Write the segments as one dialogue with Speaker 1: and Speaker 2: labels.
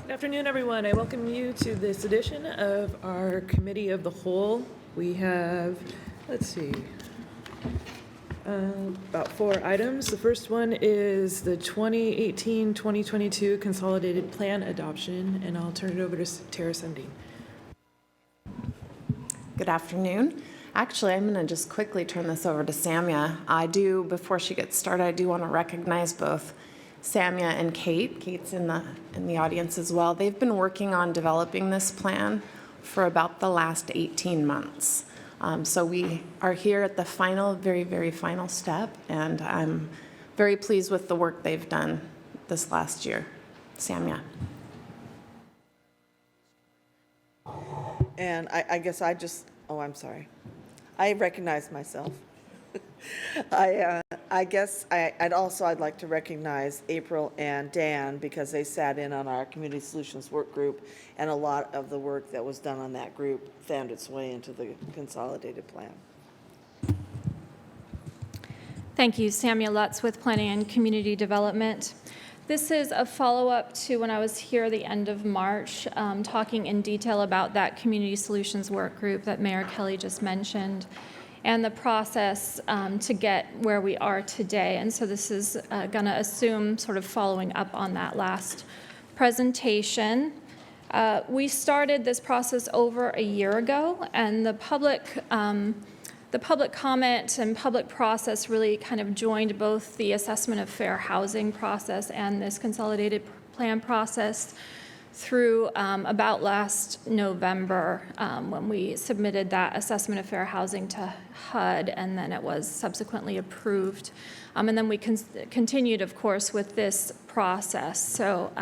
Speaker 1: Good afternoon, everyone. I welcome you to this edition of our Committee of the Whole. We have, about 4 items. The first one is the 2018-2022 Consolidated Plan Adoption, and I'll turn it over to Tara Sundin.
Speaker 2: Good afternoon. Actually, I'm going to just quickly turn this over to Samia. Before she gets started, I do want to recognize both Samia and Kate. Kate's in the audience as well. They've been working on developing this plan for about the last 18 months. So we are here at the final, very, very final step, and I'm very pleased with the work they've done this last year. Samia.
Speaker 3: And I guess I'm sorry. I recognize myself. I'd like to recognize April and Dan because they sat in on our Community Solutions Work Group, and a lot of the work that was done on that group found its way into the consolidated plan.
Speaker 4: Thank you. Samia Lutz with Planning and Community Development. This is a follow-up to when I was here the end of March, talking in detail about that Community Solutions Work Group that Mayor Kelly just mentioned, and the process to get where we are today. And so this is going to assume sort of following up on that last presentation. We started this process over a year ago, and the public comment and public process really kind of joined both the assessment of fair housing process and this consolidated plan process through about last November when we submitted that assessment of fair housing to HUD, and then it was subsequently approved. And then we continued, of course, with this process. So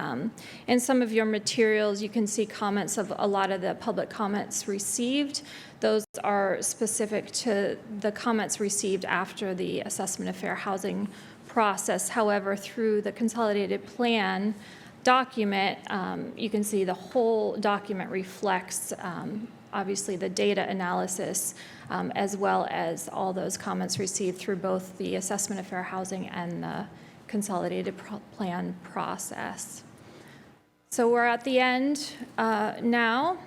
Speaker 4: in some of your materials, you can see comments of a lot of the public comments received. Those are specific to the comments received after the assessment of fair housing process. However, through the consolidated plan document, you can see the whole document reflects obviously the data analysis as well as all those comments received through both the assessment of fair housing and the consolidated plan process. So we're at the end now,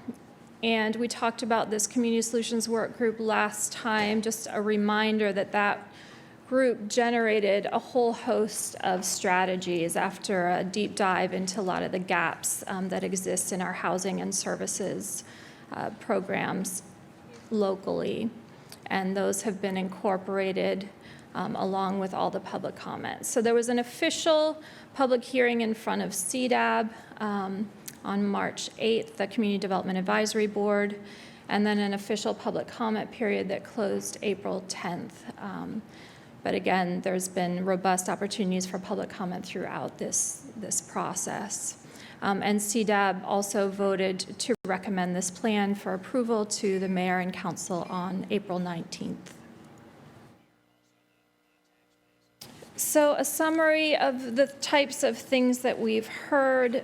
Speaker 4: and we talked about this Community Solutions Work Group last time. Just a reminder that that group generated a whole host of strategies after a deep dive into a lot of the gaps that exist in our housing and services programs locally. And those have been incorporated along with all the public comments. So there was an official public hearing in front of CDAB on March 8th, the Community Development Advisory Board, and then an official public comment period that closed April 10th. But again, there's been robust opportunities for public comment throughout this process. And CDAB also voted to recommend this plan for approval to the mayor and council on April 19th. So a summary of the types of things that we've heard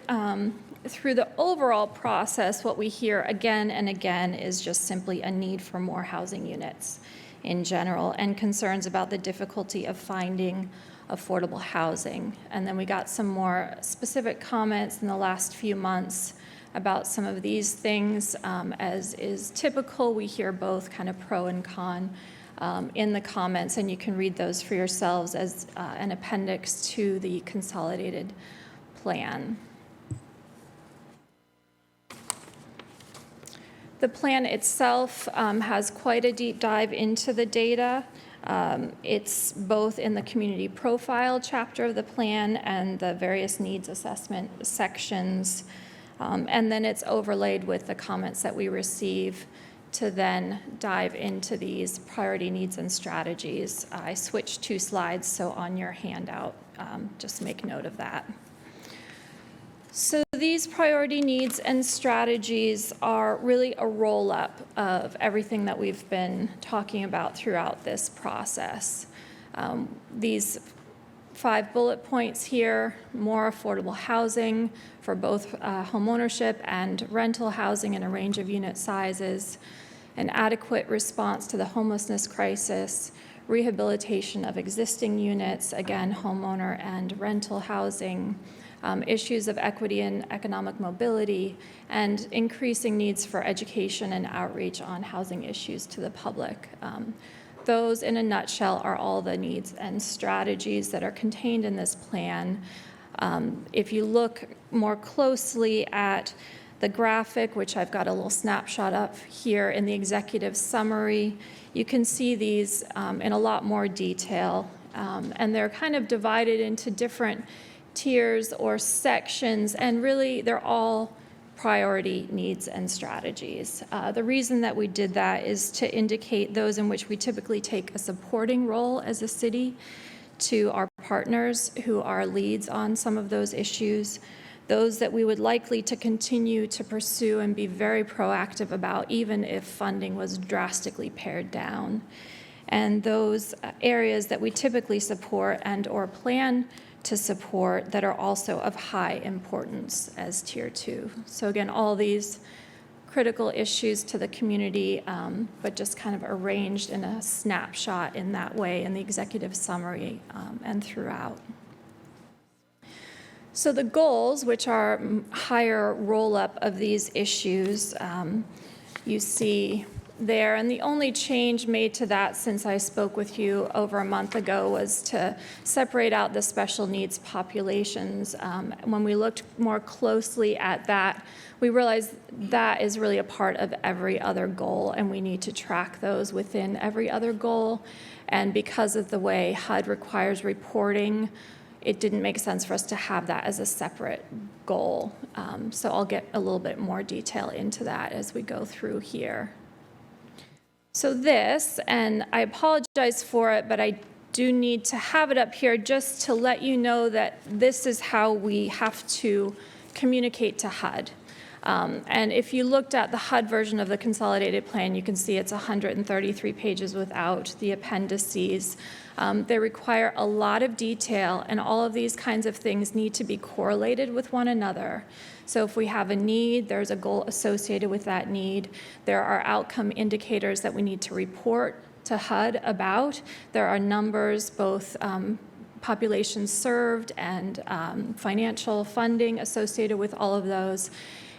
Speaker 4: through the overall process. What we hear again and again is just simply a need for more housing units in general, and concerns about the difficulty of finding affordable housing. And then we got some more specific comments in the last few months about some of these things. As is typical, we hear both kind of pro and con in the comments, and you can read those for yourselves as an appendix to the consolidated plan. The plan itself has quite a deep dive into the data. It's both in the community profile chapter of the plan and the various needs assessment sections. And then it's overlaid with the comments that we receive to then dive into these priority needs and strategies. I switched 2 slides, so on your handout, just make note of that. So these priority needs and strategies are really a roll-up of everything that we've been talking about throughout this process. These 5 bullet points here: more affordable housing for both home ownership and rental housing in a range of unit sizes, an adequate response to the homelessness crisis, rehabilitation of existing units, again, homeowner and rental housing, issues of equity and economic mobility, and increasing needs for education and outreach on housing issues to the public. Those, in a nutshell, are all the needs and strategies that are contained in this plan. If you look more closely at the graphic, which I've got a little snapshot of here in the executive summary, you can see these in a lot more detail. And they're kind of divided into different tiers or sections, and really they're all priority needs and strategies. The reason that we did that is to indicate those in which we typically take a supporting role as a city to our partners who are leads on some of those issues, those that we would likely to continue to pursue and be very proactive about, even if funding was drastically pared down, and those areas that we typically support and or plan to support that are also of high importance as Tier 2. So again, all these critical issues to the community, but just kind of arranged in a snapshot in that way in the executive summary and throughout. So the goals, which are higher roll-up of these issues, you see there, and the only change made to that since I spoke with you over a month ago was to separate out the special needs populations. When we looked more closely at that, we realized that is really a part of every other goal, and we need to track those within every other goal. And because of the way HUD requires reporting, it didn't make sense for us to have that as a separate goal. So I'll get a little bit more detail into that as we go through here. So this, and I apologize for it, but I do need to have it up here just to let you know that this is how we have to communicate to HUD. And if you looked at the HUD version of the consolidated plan, you can see it's 133 pages without the appendices. They require a lot of detail, and all of these kinds of things need to be correlated with one another. So if we have a need, there's a goal associated with that need. There are outcome indicators that we need to report to HUD about. There are numbers, both populations served and financial funding associated with all of those.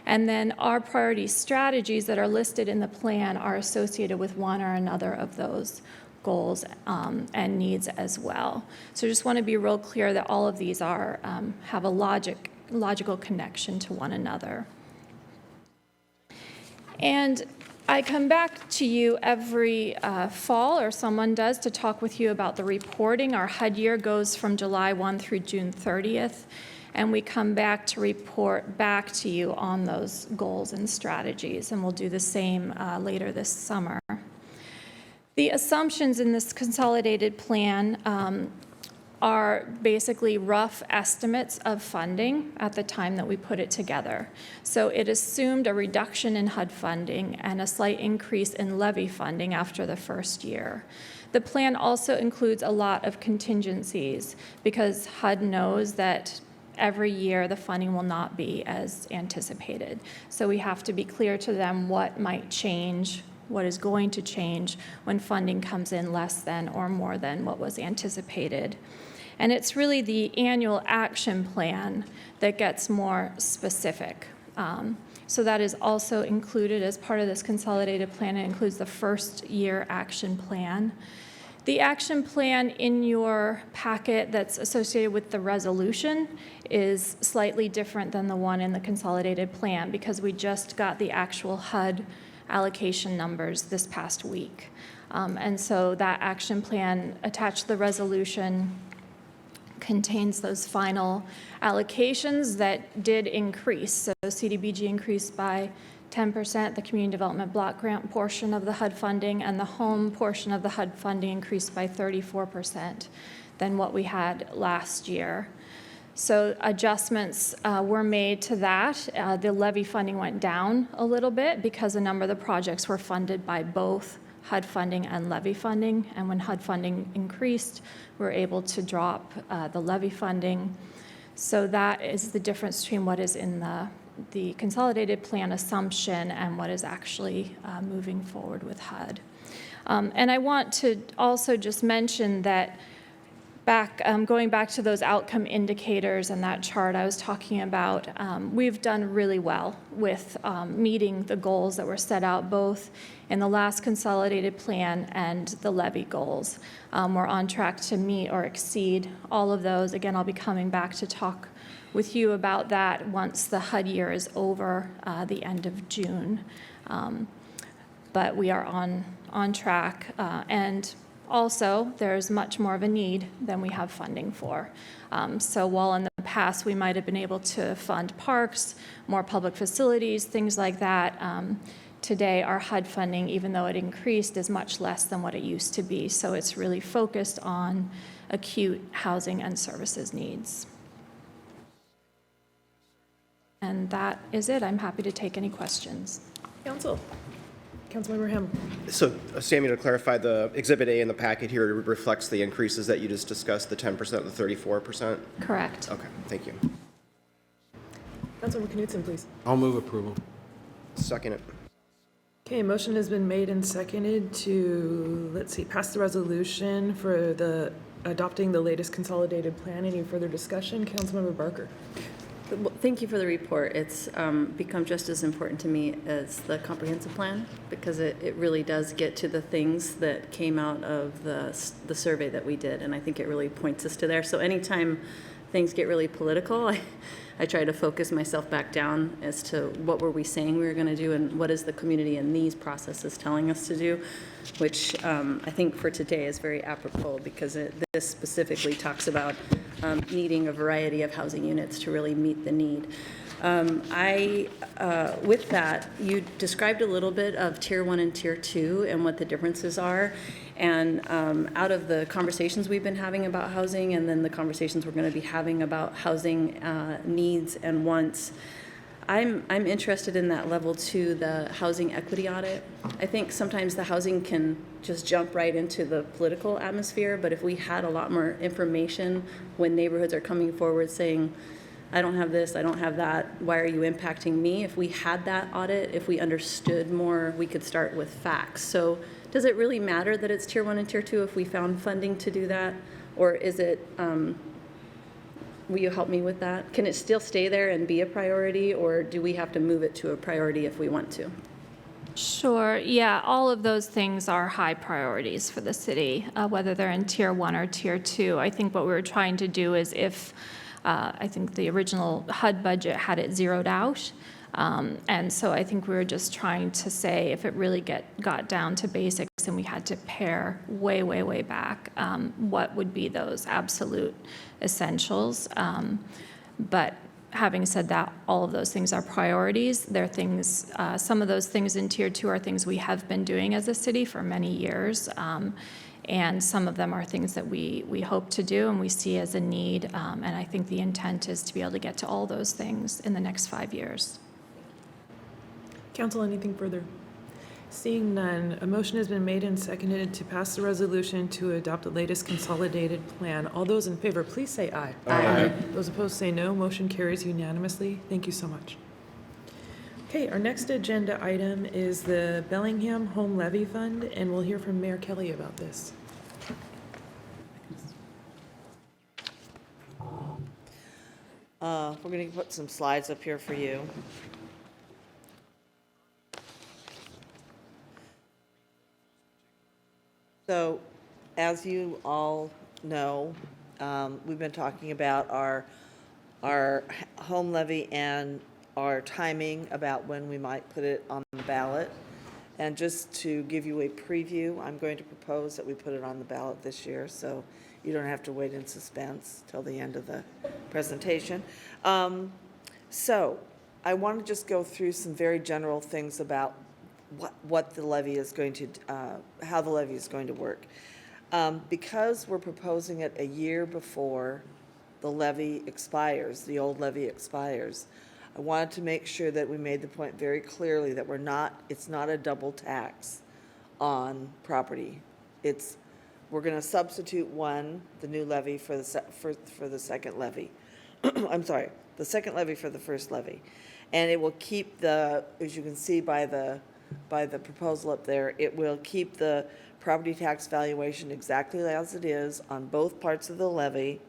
Speaker 4: And then our priority strategies that are listed in the plan are associated with one or another of those goals and needs as well. So just want to be real clear that all of these are have a logical connection to one another. And I come back to you every fall, or someone does, to talk with you about the reporting. Our HUD year goes from July 1 through June 30th, and we come back to report back to you on those goals and strategies, and we'll do the same later this summer. The assumptions in this consolidated plan are basically rough estimates of funding at the time that we put it together. So it assumed a reduction in HUD funding and a slight increase in levy funding after the first year. The plan also includes a lot of contingencies because HUD knows that every year the funding will not be as anticipated. So we have to be clear to them what might change, what is going to change when funding comes in less than or more than what was anticipated. And it's really the annual action plan that gets more specific. So that is also included as part of this consolidated plan. It includes the first year action plan. The action plan in your packet that's associated with the resolution is slightly different than the one in the consolidated plan because we just got the actual HUD allocation numbers this past week. And so that action plan attached to the resolution contains those final allocations that did increase. So CDBG increased by 10%, the community development block grant portion of the HUD funding, and the home portion of the HUD funding increased by 34% than what we had last year. So adjustments were made to that. The levy funding went down a little bit because a number of the projects were funded by both HUD funding and levy funding. And when HUD funding increased, we were able to drop the levy funding. So that is the difference between what is in the consolidated plan assumption and what is actually moving forward with HUD. And I want to also just mention that going back to those outcome indicators and that chart I was talking about, we've done really well with meeting the goals that were set out both in the last consolidated plan and the levy goals. We're on track to meet or exceed all of those. Again, I'll be coming back to talk with you about that once the HUD year is over the end of June. But we are on track. And also, there's much more of a need than we have funding for. So while in the past we might have been able to fund parks, more public facilities, things like that, today our HUD funding, even though it increased, is much less than what it used to be. So it's really focused on acute housing and services needs. And that is it. I'm happy to take any questions.
Speaker 1: Councilmember Hamel.
Speaker 5: So, Samuel, to clarify, the Exhibit A in the packet here reflects the increases that you just discussed, the 10%, the 34%?
Speaker 4: Correct.
Speaker 5: Okay, thank you.
Speaker 1: Councilmember Knudsen, please.
Speaker 6: I'll move approval.
Speaker 5: Second it.
Speaker 1: Okay, motion has been made and seconded to, pass the resolution for adopting the latest consolidated plan. Any further discussion? Councilmember Barker.
Speaker 7: Well, thank you for the report. It's become just as important to me as the comprehensive plan because it really does get to the things that came out of the survey that we did, and I think it really points us to there. So anytime things get really political, I try to focus myself back down as to what were we saying we were going to do and what is the community in these processes telling us to do, which I think for today is very apropos because this specifically talks about needing a variety of housing units to really meet the need. With that, you described a little bit of Tier 1 and Tier 2 and what the differences are. And out of the conversations we've been having about housing and then the conversations we're going to be having about housing needs and wants, I'm interested in that level 2, the housing equity audit. I think sometimes the housing can just jump right into the political atmosphere, but if we had a lot more information when neighborhoods are coming forward saying, I don't have this, I don't have that, why are you impacting me? If we had that audit, if we understood more, we could start with facts. So does it really matter that it's Tier 1 and Tier 2 if we found funding to do that? Or is it, will you help me with that? Can it still stay there and be a priority, or do we have to move it to a priority if we want to?
Speaker 4: Sure, yeah, all of those things are high priorities for the city, whether they're in Tier 1 or Tier 2. I think what we were trying to do is I think the original HUD budget had it zeroed out. And so I think we were just trying to say if it really got down to basics and we had to pare way, way, way back, what would be those absolute essentials. But having said that, all of those things are priorities. They're things, some of those things in Tier 2 are things we have been doing as a city for many years. And some of them are things that we hope to do and we see as a need. And I think the intent is to be able to get to all those things in the next 5 years.
Speaker 1: Council, anything further? Seeing none, a motion has been made and seconded to pass the resolution to adopt the latest consolidated plan. All those in favor, please say aye.
Speaker 6: Aye.
Speaker 1: Those opposed say no. Motion carries unanimously. Thank you so much. Okay, our next agenda item is the Bellingham Home Levy Fund, and we'll hear from Mayor Kelly about this.
Speaker 3: We're going to put some slides up here for you. So, as you all know, we've been talking about our home levy and our timing about when we might put it on the ballot. And just to give you a preview, I'm going to propose that we put it on the ballot this year, so you don't have to wait in suspense till the end of the presentation. So I want to just go through some very general things about what the levy is going to, how the levy is going to work. Because we're proposing it a year before the levy expires, the old levy expires. I wanted to make sure that we made the point very clearly that it's not a double tax on property. We're going to substitute the new levy for the second levy. I'm sorry, the second levy for the first levy. And it will keep as you can see by the proposal up there, it will keep the property tax valuation exactly as it is on both parts of the levy.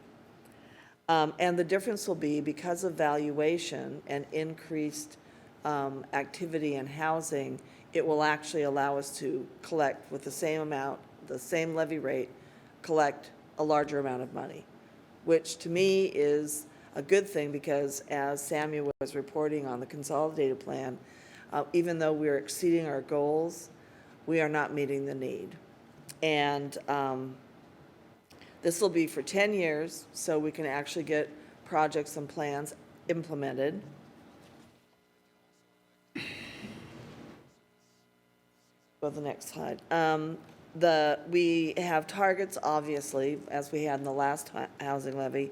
Speaker 3: And the difference will be because of valuation and increased activity in housing, it will actually allow us to collect with the same amount, the same levy rate, collect a larger amount of money, which to me is a good thing because as Samuel was reporting on the consolidated plan, even though we're exceeding our goals, we are not meeting the need. And this will be for 10 years, so we can actually get projects and plans implemented. Go to the next slide. We have targets, obviously, as we had in the last housing levy.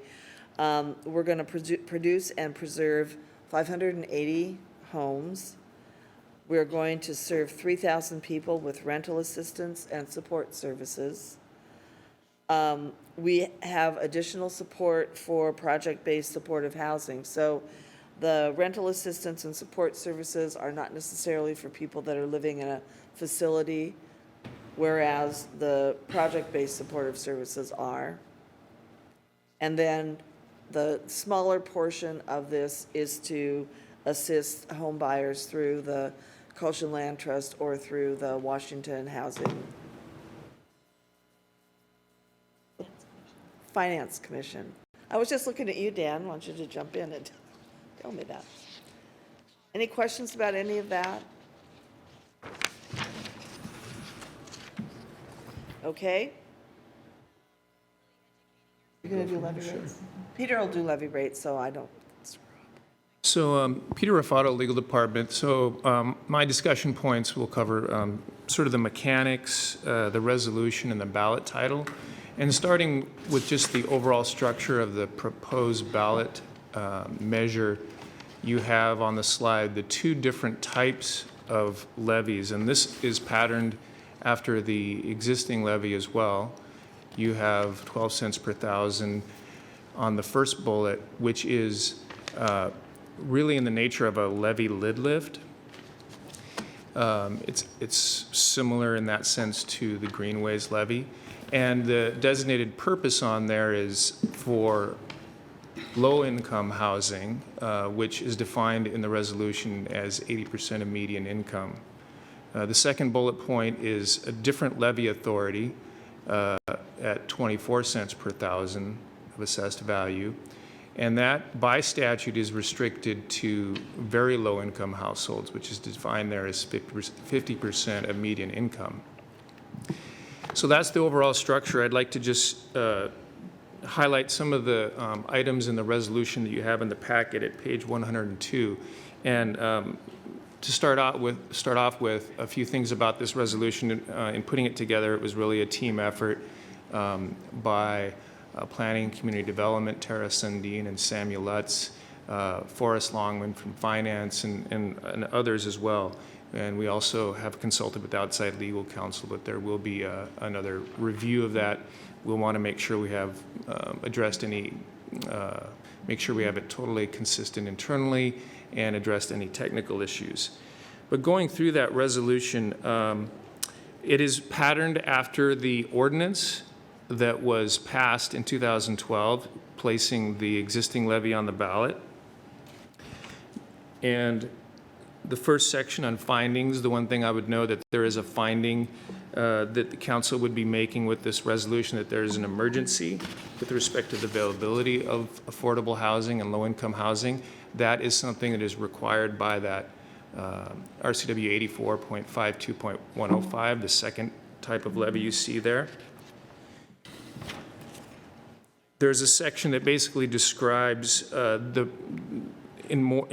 Speaker 3: We're going to produce and preserve 580 homes. We're going to serve 3,000 people with rental assistance and support services. We have additional support for project-based supportive housing. So the rental assistance and support services are not necessarily for people that are living in a facility, whereas the project-based supportive services are. And then the smaller portion of this is to assist home buyers through the Goshen Land Trust or through the Washington Housing Finance Commission. I was just looking at you, Dan. I want you to jump in and tell me that. Any questions about any of that? Okay. You're going to do levy rates? Peter will do levy rates, so I don't.
Speaker 6: So Peter Raffato, Legal Department. So my discussion points will cover sort of the mechanics, the resolution, and the ballot title. And starting with just the overall structure of the proposed ballot measure, you have on the slide the two different types of levies. And this is patterned after the existing levy as well. You have 12 cents per thousand on the first bullet, which is really in the nature of a levy lid lift. It's similar in that sense to the Greenways levy. And the designated purpose on there is for low-income housing, which is defined in the resolution as 80% of median income. The second bullet point is a different levy authority at 24 cents per thousand of assessed value. And that, by statute, is restricted to very low-income households, which is defined there as 50% of median income. So that's the overall structure. I'd like to just highlight some of the items in the resolution that you have in the packet at page 102. And to start off with a few things about this resolution. In putting it together, it was really a team effort by Planning and Community Development, Tara Sundin and Samuel Lutz, Forrest Longman from Finance, and others as well. And we also have consulted with outside legal counsel, but there will be another review of that. We'll want to make sure we have addressed make sure we have it totally consistent internally and addressed any technical issues. But going through that resolution, it is patterned after the ordinance that was passed in 2012, placing the existing levy on the ballot. And the first section on findings, the one thing I would know that there is a finding that the council would be making with this resolution, that there is an emergency with respect to the availability of affordable housing and low-income housing. That is something that is required by that RCW 84.52.105, the second type of levy you see there. There's a section that basically describes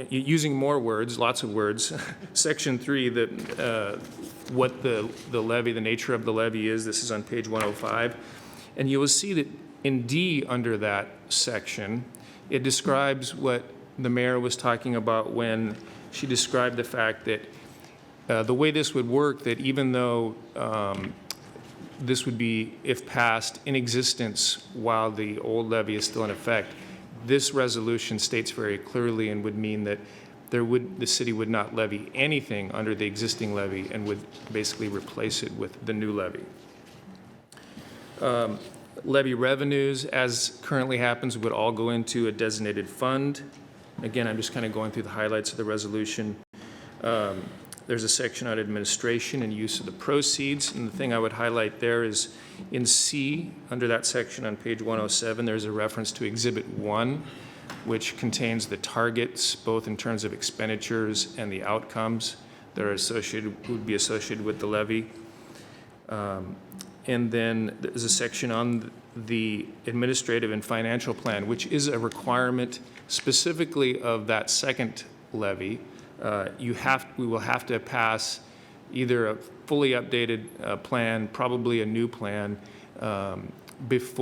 Speaker 6: using more words, lots of words, section 3, what the levy, the nature of the levy is. This is on page 105. And you will see that In D, under that section, it describes what the mayor was talking about when she described the fact that the way this would work, that even though this would be, if passed, in existence while the old levy is still in effect, this resolution states very clearly and would mean that the city would not levy anything under the existing levy and would basically replace it with the new levy. Levy revenues, as currently happens, would all go into a designated fund. Again, I'm just kind of going through the highlights of the resolution. There's a section on administration and use of the proceeds, and the thing I would highlight there is in C, under that section on page 107, there's a reference to Exhibit 1, which contains the targets, both in terms of expenditures and the outcomes that are would be associated with the levy. And then there's a section on the administrative and financial plan, which is a requirement specifically of that second levy. We will have to pass either a fully updated plan, probably a new plan, if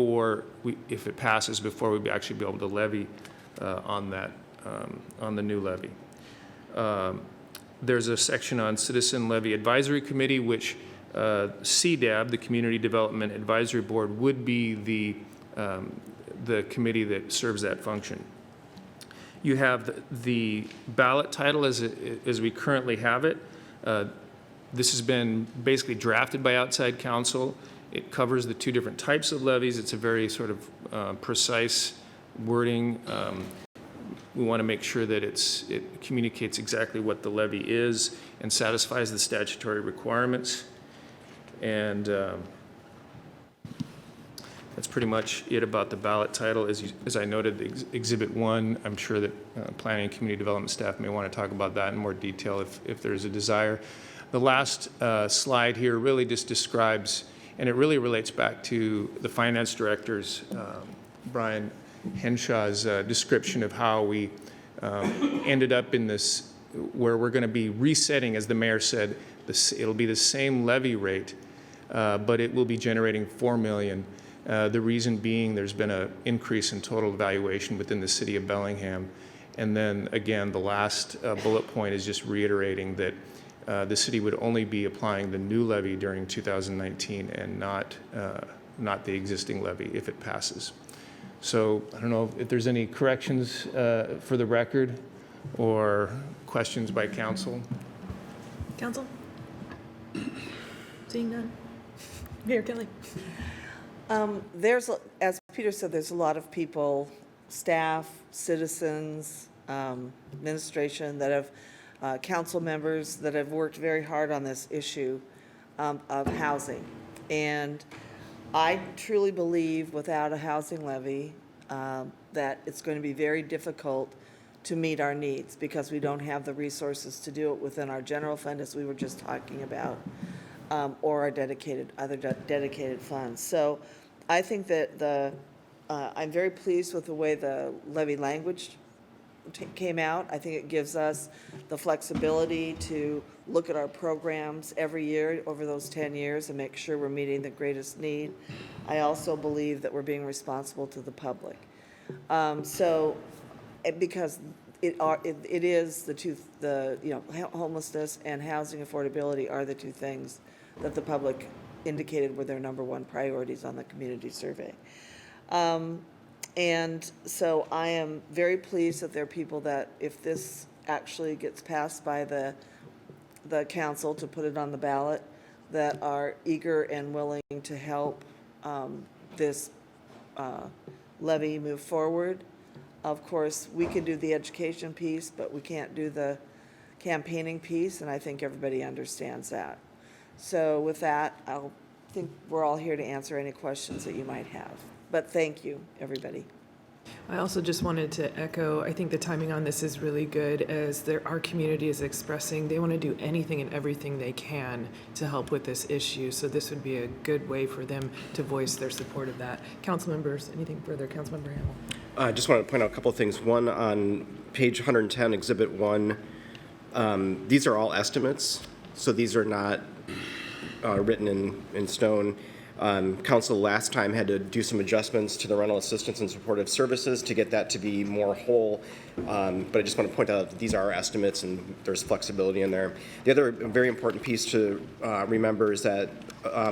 Speaker 6: it passes, before we'd actually be able to levy on the new levy. There's a section on Citizen Levy Advisory Committee, which CDAB, the Community Development Advisory Board, would be the committee that serves that function. You have the ballot title as we currently have it. This has been basically drafted by outside counsel. It covers the two different types of levies. It's a very sort of precise wording. We want to make sure that it communicates exactly what the levy is and satisfies the statutory requirements. And that's pretty much it about the ballot title. As I noted, Exhibit 1, I'm sure that Planning and Community Development staff may want to talk about that in more detail if there's a desire. The last slide here really just describes, and it really relates back to the Finance Director's, Brian Henshaw's description of how we ended up in this, where we're going to be resetting, as the mayor said, it'll be the same levy rate, but it will be generating $4 million. The reason being there's been an increase in total valuation within the city of Bellingham. And then again, the last bullet point is just reiterating that the city would only be applying the new levy during 2019 and not the existing levy if it passes. So I don't know if there's any corrections for the record or questions by council.
Speaker 1: Council? Seeing none? Mayor Kelly?
Speaker 3: As Peter said, there's a lot of people, staff, citizens, administration that have, council members that have worked very hard on this issue of housing. And I truly believe without a housing levy that it's going to be very difficult to meet our needs because we don't have the resources to do it within our general fund, as we were just talking about, or our dedicated funds. So I think that I'm very pleased with the way the levy language came out. I think it gives us the flexibility to look at our programs every year over those 10 years and make sure we're meeting the greatest need. I also believe that we're being responsible to the public. Because it is homelessness and housing affordability are the two things that the public indicated were their number one priorities on the community survey. And so I am very pleased that there are people that, if this actually gets passed by the council to put it on the ballot, that are eager and willing to help this levy move forward. Of course, we can do the education piece, but we can't do the campaigning piece, and I think everybody understands that. So with that, I think we're all here to answer any questions that you might have. But thank you, everybody.
Speaker 1: I also just wanted to echo, I think the timing on this is really good, as our community is expressing they want to do anything and everything they can to help with this issue. So this would be a good way for them to voice their support of that. Council members, anything further? Councilmember Hamel.
Speaker 5: I just want to point out a couple of things. One, on page 110, Exhibit 1, these are all estimates, so these are not written in stone. Council last time had to do some adjustments to the rental assistance and supportive services to get that to be more whole. But I just want to point out that these are estimates and there's flexibility in there. The other very important piece to remember is that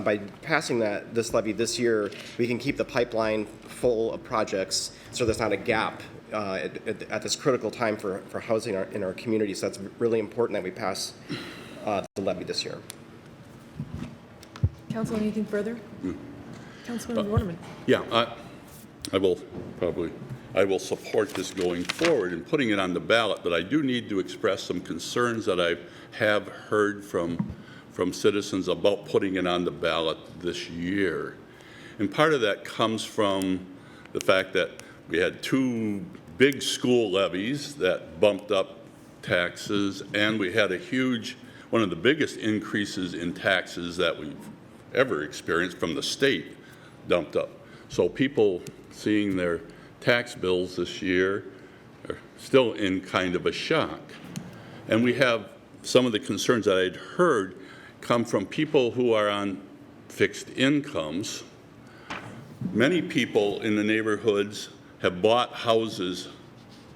Speaker 5: by passing this levy this year, we can keep the pipeline full of projects so there's not a gap at this critical time for housing in our community. So that's really important that we pass the levy this year.
Speaker 1: Council, anything further? Councilman Waterman.
Speaker 8: Yeah, I will support this going forward and putting it on the ballot, but I do need to express some concerns that I have heard from citizens about putting it on the ballot this year. And part of that comes from the fact that we had 2 big school levies that bumped up taxes, and we had one of the biggest increases in taxes that we've ever experienced from the state dumped up. So people seeing their tax bills this year are still in kind of a shock. And we have some of the concerns that I'd heard come from people who are on fixed incomes. Many people in the neighborhoods have bought houses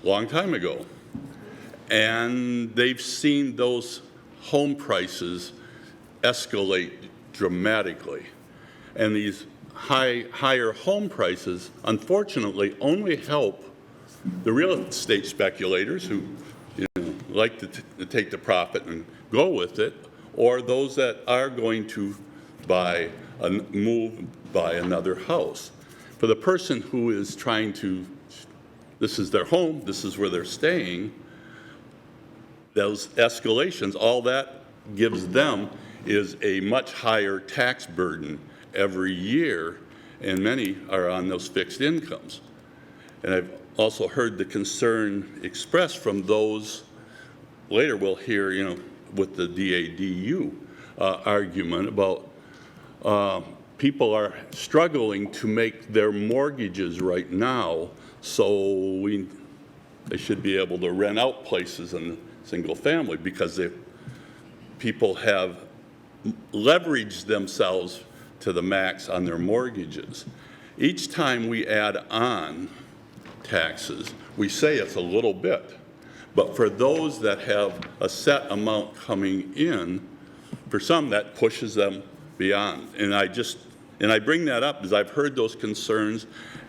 Speaker 8: a long time ago, and they've seen those home prices escalate dramatically. And these higher home prices, unfortunately, only help the real estate speculators who like to take the profit and go with it, or those that are going to buy another house. For the person who is trying to, this is their home, this is where they're staying, those escalations, all that gives them is a much higher tax burden every year, and many are on those fixed incomes. And I've also heard the concern expressed from those, later we'll hear, with the DADU argument about people are struggling to make their mortgages right now, so they should be able to rent out places in single family because people have leveraged themselves to the max on their mortgages. Each time we add on taxes, we say it's a little bit, but for those that have a set amount coming in, for some that pushes them beyond. And I bring that up because I've heard those concerns,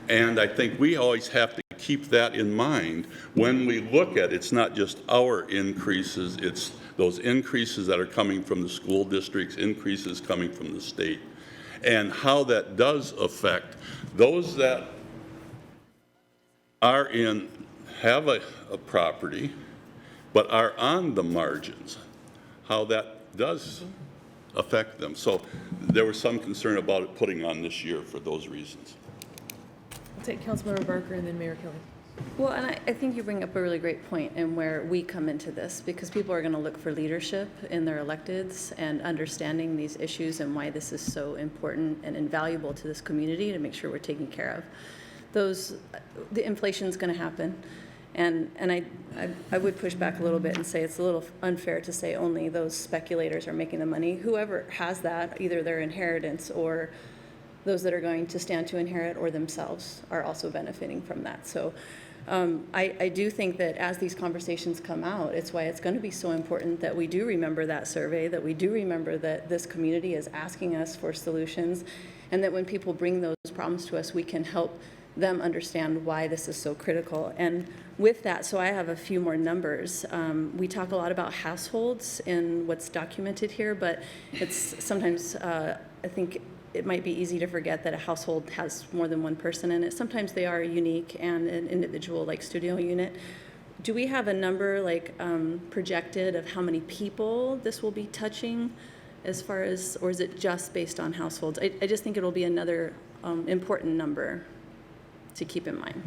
Speaker 8: and I think we always have to keep that in mind when we look at it's not just our increases, it's those increases that are coming from the school districts, increases coming from the state, and how that does affect those that have a property but are on the margins, how that does affect them. So there was some concern about it putting on this year for those reasons.
Speaker 1: I'll take Councilmember Barker and then Mayor Kelly.
Speaker 7: Well, and I think you bring up a really great point in where we come into this, because people are going to look for leadership in their electeds and understanding these issues and why this is so important and invaluable to this community to make sure we're taking care of. The inflation's going to happen. And I would push back a little bit and say it's a little unfair to say only those speculators are making the money. Whoever has that, either their inheritance or those that are going to stand to inherit or themselves are also benefiting from that. So I do think that as these conversations come out, it's why it's going to be so important that we do remember that survey, that we do remember that this community is asking us for solutions, and that when people bring those problems to us, we can help them understand why this is so critical. And with that, so I have a few more numbers. We talk a lot about households in what's documented here, but it's sometimes, I think it might be easy to forget that a household has more than one person in it. Sometimes they are unique and an individual like studio unit. Do we have a number projected of how many people this will be touching as far as, or is it just based on households? I just think it'll be another important number to keep in mind.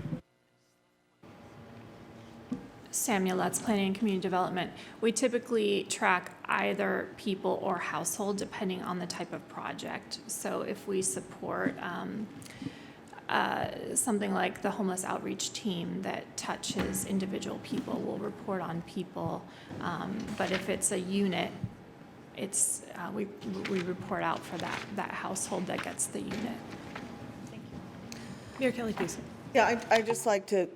Speaker 4: Samuel Lutz, Planning and Community Development. We typically track either people or household depending on the type of project. So if we support something like the homeless outreach team that touches individual people, we'll report on people. But if it's a unit, we report out for that household that gets the unit.
Speaker 1: Mayor Kelly, please.
Speaker 3: Yeah, I'd just like to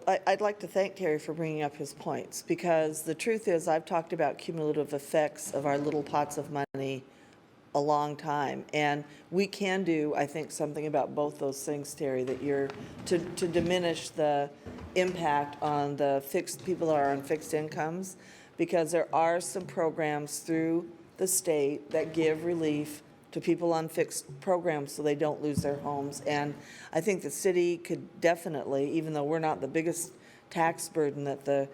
Speaker 3: I'd like to thank Terry for bringing up his points, because the truth is, I've talked about cumulative effects of our little pots of money a long time, and we can do, I think, something about both those things, Terry, that to diminish the impact on the people that are on fixed incomes, because there are some programs through the state that give relief to people on fixed programs so they don't lose their homes. And I think the city could definitely, even though we're not the biggest tax burden that the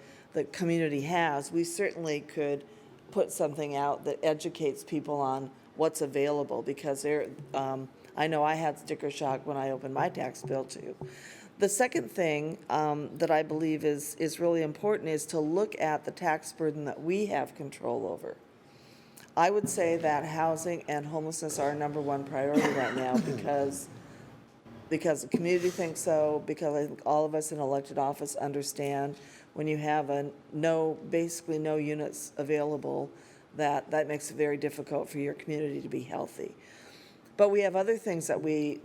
Speaker 3: community has, we certainly could put something out that educates people on what's available, because I know I had sticker shock when I opened my tax bill too. The second thing that I believe is really important is to look at the tax burden that we have control over. I would say that housing and homelessness are our number one priority right now, because the community thinks so, because I think all of us in elected office understand when you have basically no units available, that makes it very difficult for your community to be healthy. But we have other things that we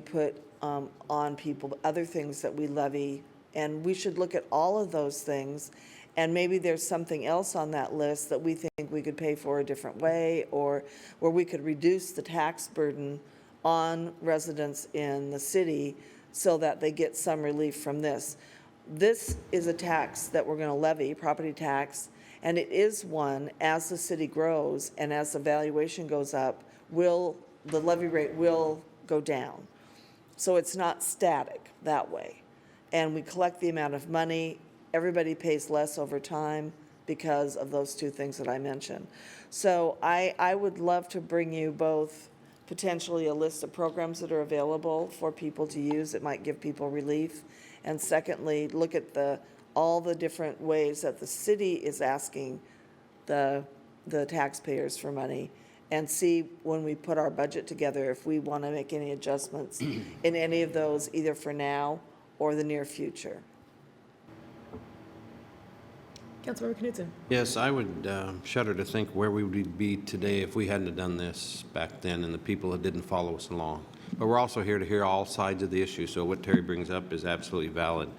Speaker 3: put on people, other things that we levy, and we should look at all of those things. And maybe there's something else on that list that we think we could pay for a different way, or where we could reduce the tax burden on residents in the city so that they get some relief from this. This is a tax that we're going to levy, property tax, and it is one, as the city grows and as the valuation goes up, the levy rate will go down. So it's not static that way. And we collect the amount of money. Everybody pays less over time because of those two things that I mentioned. So I would love to bring you both potentially a list of programs that are available for people to use that might give people relief. And secondly, look at all the different ways that the city is asking the taxpayers for money, and see when we put our budget together if we want to make any adjustments in any of those, either for now or the near future.
Speaker 1: Councilmember Knudsen.
Speaker 9: Yes, I would shudder to think where we would be today if we hadn't have done this back then and the people that didn't follow us along. But we're also here to hear all sides of the issue, so what Terry brings up is absolutely valid.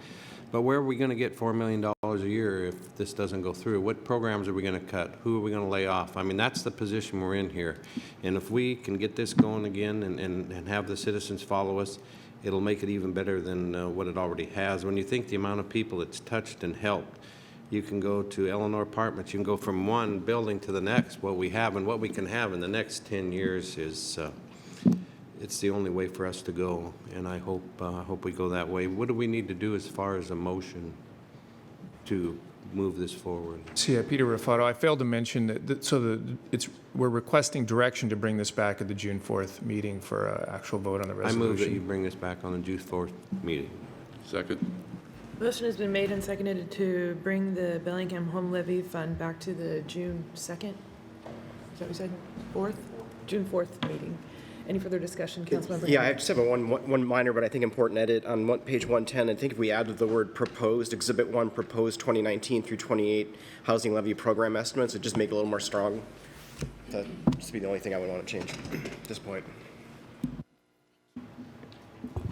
Speaker 9: But where are we going to get $4 million a year if this doesn't go through? What programs are we going to cut? Who are we going to lay off? I mean, that's the position we're in here. And if we can get this going again and have the citizens follow us, it'll make it even better than what it already has. When you think the amount of people it's touched and helped, you can go to Eleanor Apartments, you can go from one building to the next. What we have and what we can have in the next 10 years is, it's the only way for us to go, and I hope we go that way. What do we need to do as far as a motion to move this forward?
Speaker 6: So yeah, Peter Rufato, I failed to mention that, we're requesting direction to bring this back at the June 4th meeting for an actual vote on the
Speaker 9: I
Speaker 6: resolution.
Speaker 9: move that you bring this back on the June 4th meeting.
Speaker 8: Second.
Speaker 1: Motion has been made and seconded to bring the Bellingham Home Levy Fund back to the June 2nd, is that what you said? 4th? June 4th meeting. Any further discussion, Councilmember?
Speaker 5: Yeah, I just have one minor but I think important edit on page 110. I think if we added the word proposed, Exhibit 1, proposed 2019 through 28 housing levy program estimates, it'd just make it a little more strong. That'd just be the only thing I would want to change at this point.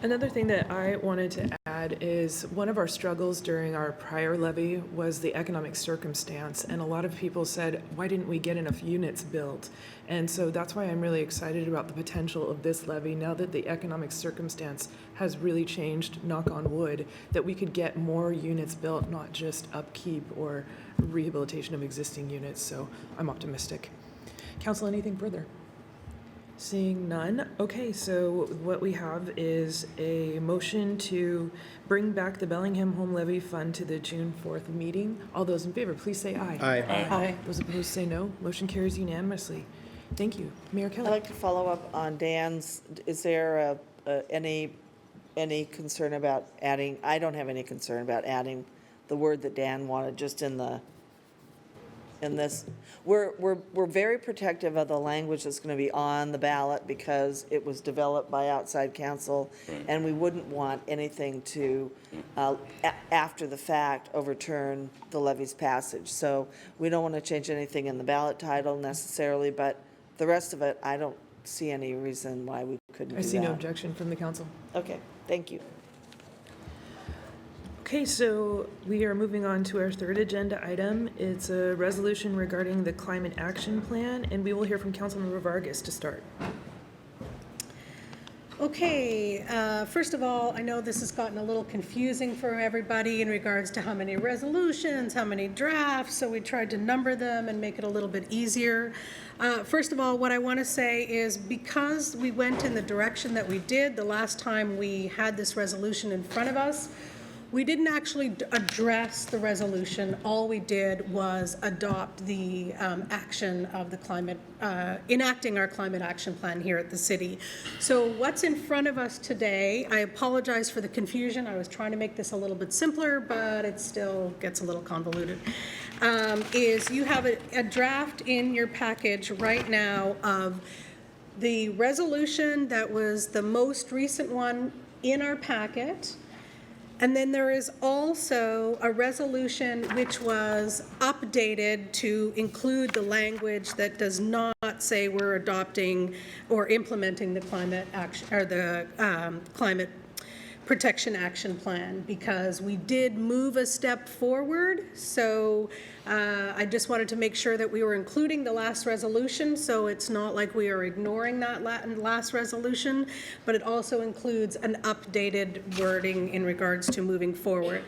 Speaker 1: Another thing that I wanted to add is one of our struggles during our prior levy was the economic circumstance. And a lot of people said, why didn't we get enough units built? And so that's why I'm really excited about the potential of this levy now that the economic circumstance has really changed, knock on wood, that we could get more units built, not just upkeep or rehabilitation of existing units. So I'm optimistic. Council, anything further? Seeing none. Okay, so what we have is a motion to bring back the Bellingham Home Levy Fund to the June 4th meeting. All those in favor, please say aye.
Speaker 5: Aye.
Speaker 1: Aye. Those opposed say no. Motion carries unanimously. Thank you. Mayor
Speaker 3: I'd
Speaker 1: Kelly.
Speaker 3: like to follow up on Dan's, is there any concern about adding, I don't have any concern about adding the word that Dan wanted just in the in this. We're very protective of the language that's going to be on the ballot because it was developed by outside counsel, and we wouldn't want anything to, after the fact, overturn the levy's passage. So we don't want to change anything in the ballot title necessarily, but the rest of it, I don't see any reason why we couldn't do
Speaker 1: I
Speaker 3: that.
Speaker 1: see no objection from the council.
Speaker 3: Okay, thank you.
Speaker 1: Okay, so we are moving on to our third agenda item. It's a resolution regarding the Climate Action Plan, and we will hear from Councilmember Vargas to start.
Speaker 10: Okay, first of all, I know this has gotten a little confusing for everybody in regards to how many resolutions, how many drafts, so we tried to number them and make it a little bit easier. First of all, what I want to say is because we went in the direction that we did the last time we had this resolution in front of us, we didn't actually address the resolution. All we did was adopt the action of the climate, enacting our climate action plan here at the city. So what's in front of us today, I apologize for the confusion. I was trying to make this a little bit simpler, but it still gets a little convoluted. Is you have a draft in your package right now of the resolution that was the most recent one in our packet. And then there is also a resolution which was updated to include the language that does not say we're adopting or implementing the climate action or the climate protection action plan, because we did move a step forward. So I just wanted to make sure that we were including the last resolution, so it's not like we are ignoring that last resolution, but it also includes an updated wording in regards to moving forward.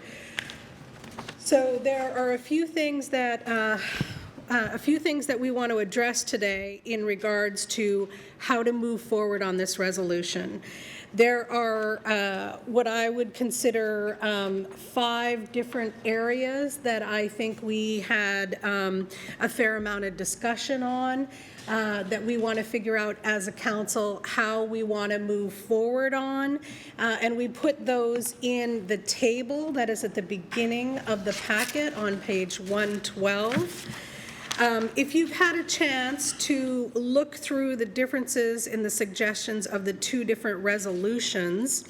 Speaker 10: So there are a few things that we want to address today in regards to how to move forward on this resolution. There are what I would consider 5 different areas that I think we had a fair amount of discussion on that we want to figure out as a council how we want to move forward on. And we put those in the table that is at the beginning of the packet on page 112. If you've had a chance to look through the differences in the suggestions of the 2 different resolutions,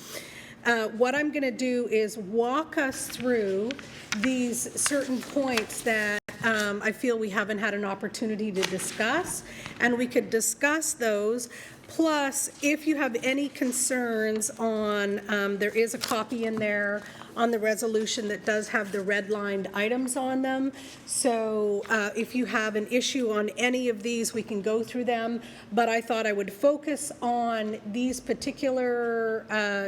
Speaker 10: what I'm going to do is walk us through these certain points that I feel we haven't had an opportunity to discuss, and we could discuss those. Plus, if you have any concerns on, there is a copy in there on the resolution that does have the redlined items on them. So if you have an issue on any of these, we can go through them. But I thought I would focus on these particular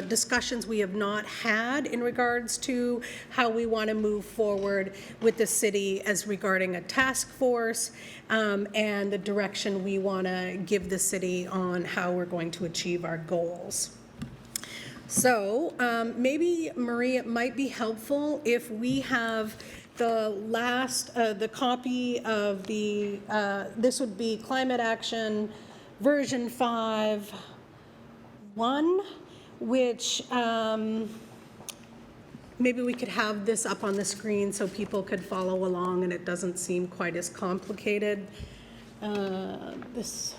Speaker 10: discussions we have not had in regards to how we want to move forward with the city as regarding a task force and the direction we want to give the city on how we're going to achieve our goals. So maybe, Marie, it might be helpful if we have the last, the copy of the, this would be Climate Action version 5.1, which maybe we could have this up on the screen so people could follow along and it doesn't seem quite as complicated. This.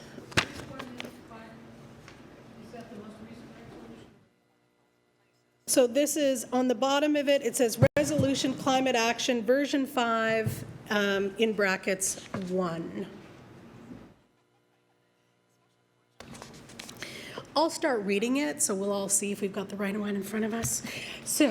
Speaker 10: So this is, on the bottom of it, it says Resolution Climate Action version 5 in brackets 1. I'll start reading it, so we'll all see if we've got the right one in front of us. So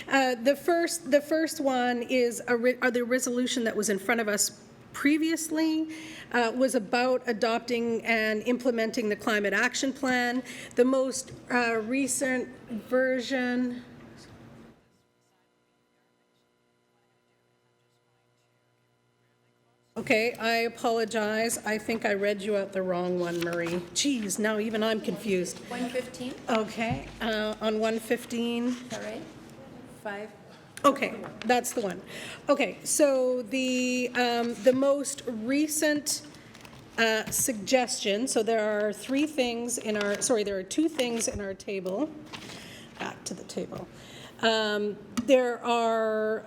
Speaker 10: the first one is the resolution that was in front of us previously was about adopting and implementing the Climate Action Plan. The most recent version, okay, I apologize. I think I read you out the wrong one, Marie. Geez, now even I'm confused.
Speaker 7: 115,
Speaker 10: Okay, on 115.
Speaker 7: is that right? 5.
Speaker 10: Okay, that's the one. Okay, so the most recent suggestion, so there are 2 things in our table. Back to the table. There are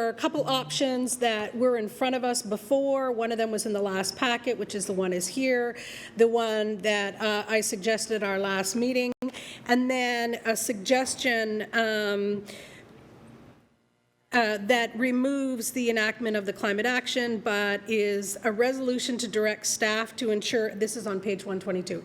Speaker 10: a couple options that were in front of us before. One of them was in the last packet, which is the one is here, the one that I suggested our last meeting, and then a suggestion that removes the enactment of the climate action, but is a resolution to direct staff to ensure, this is on page 122,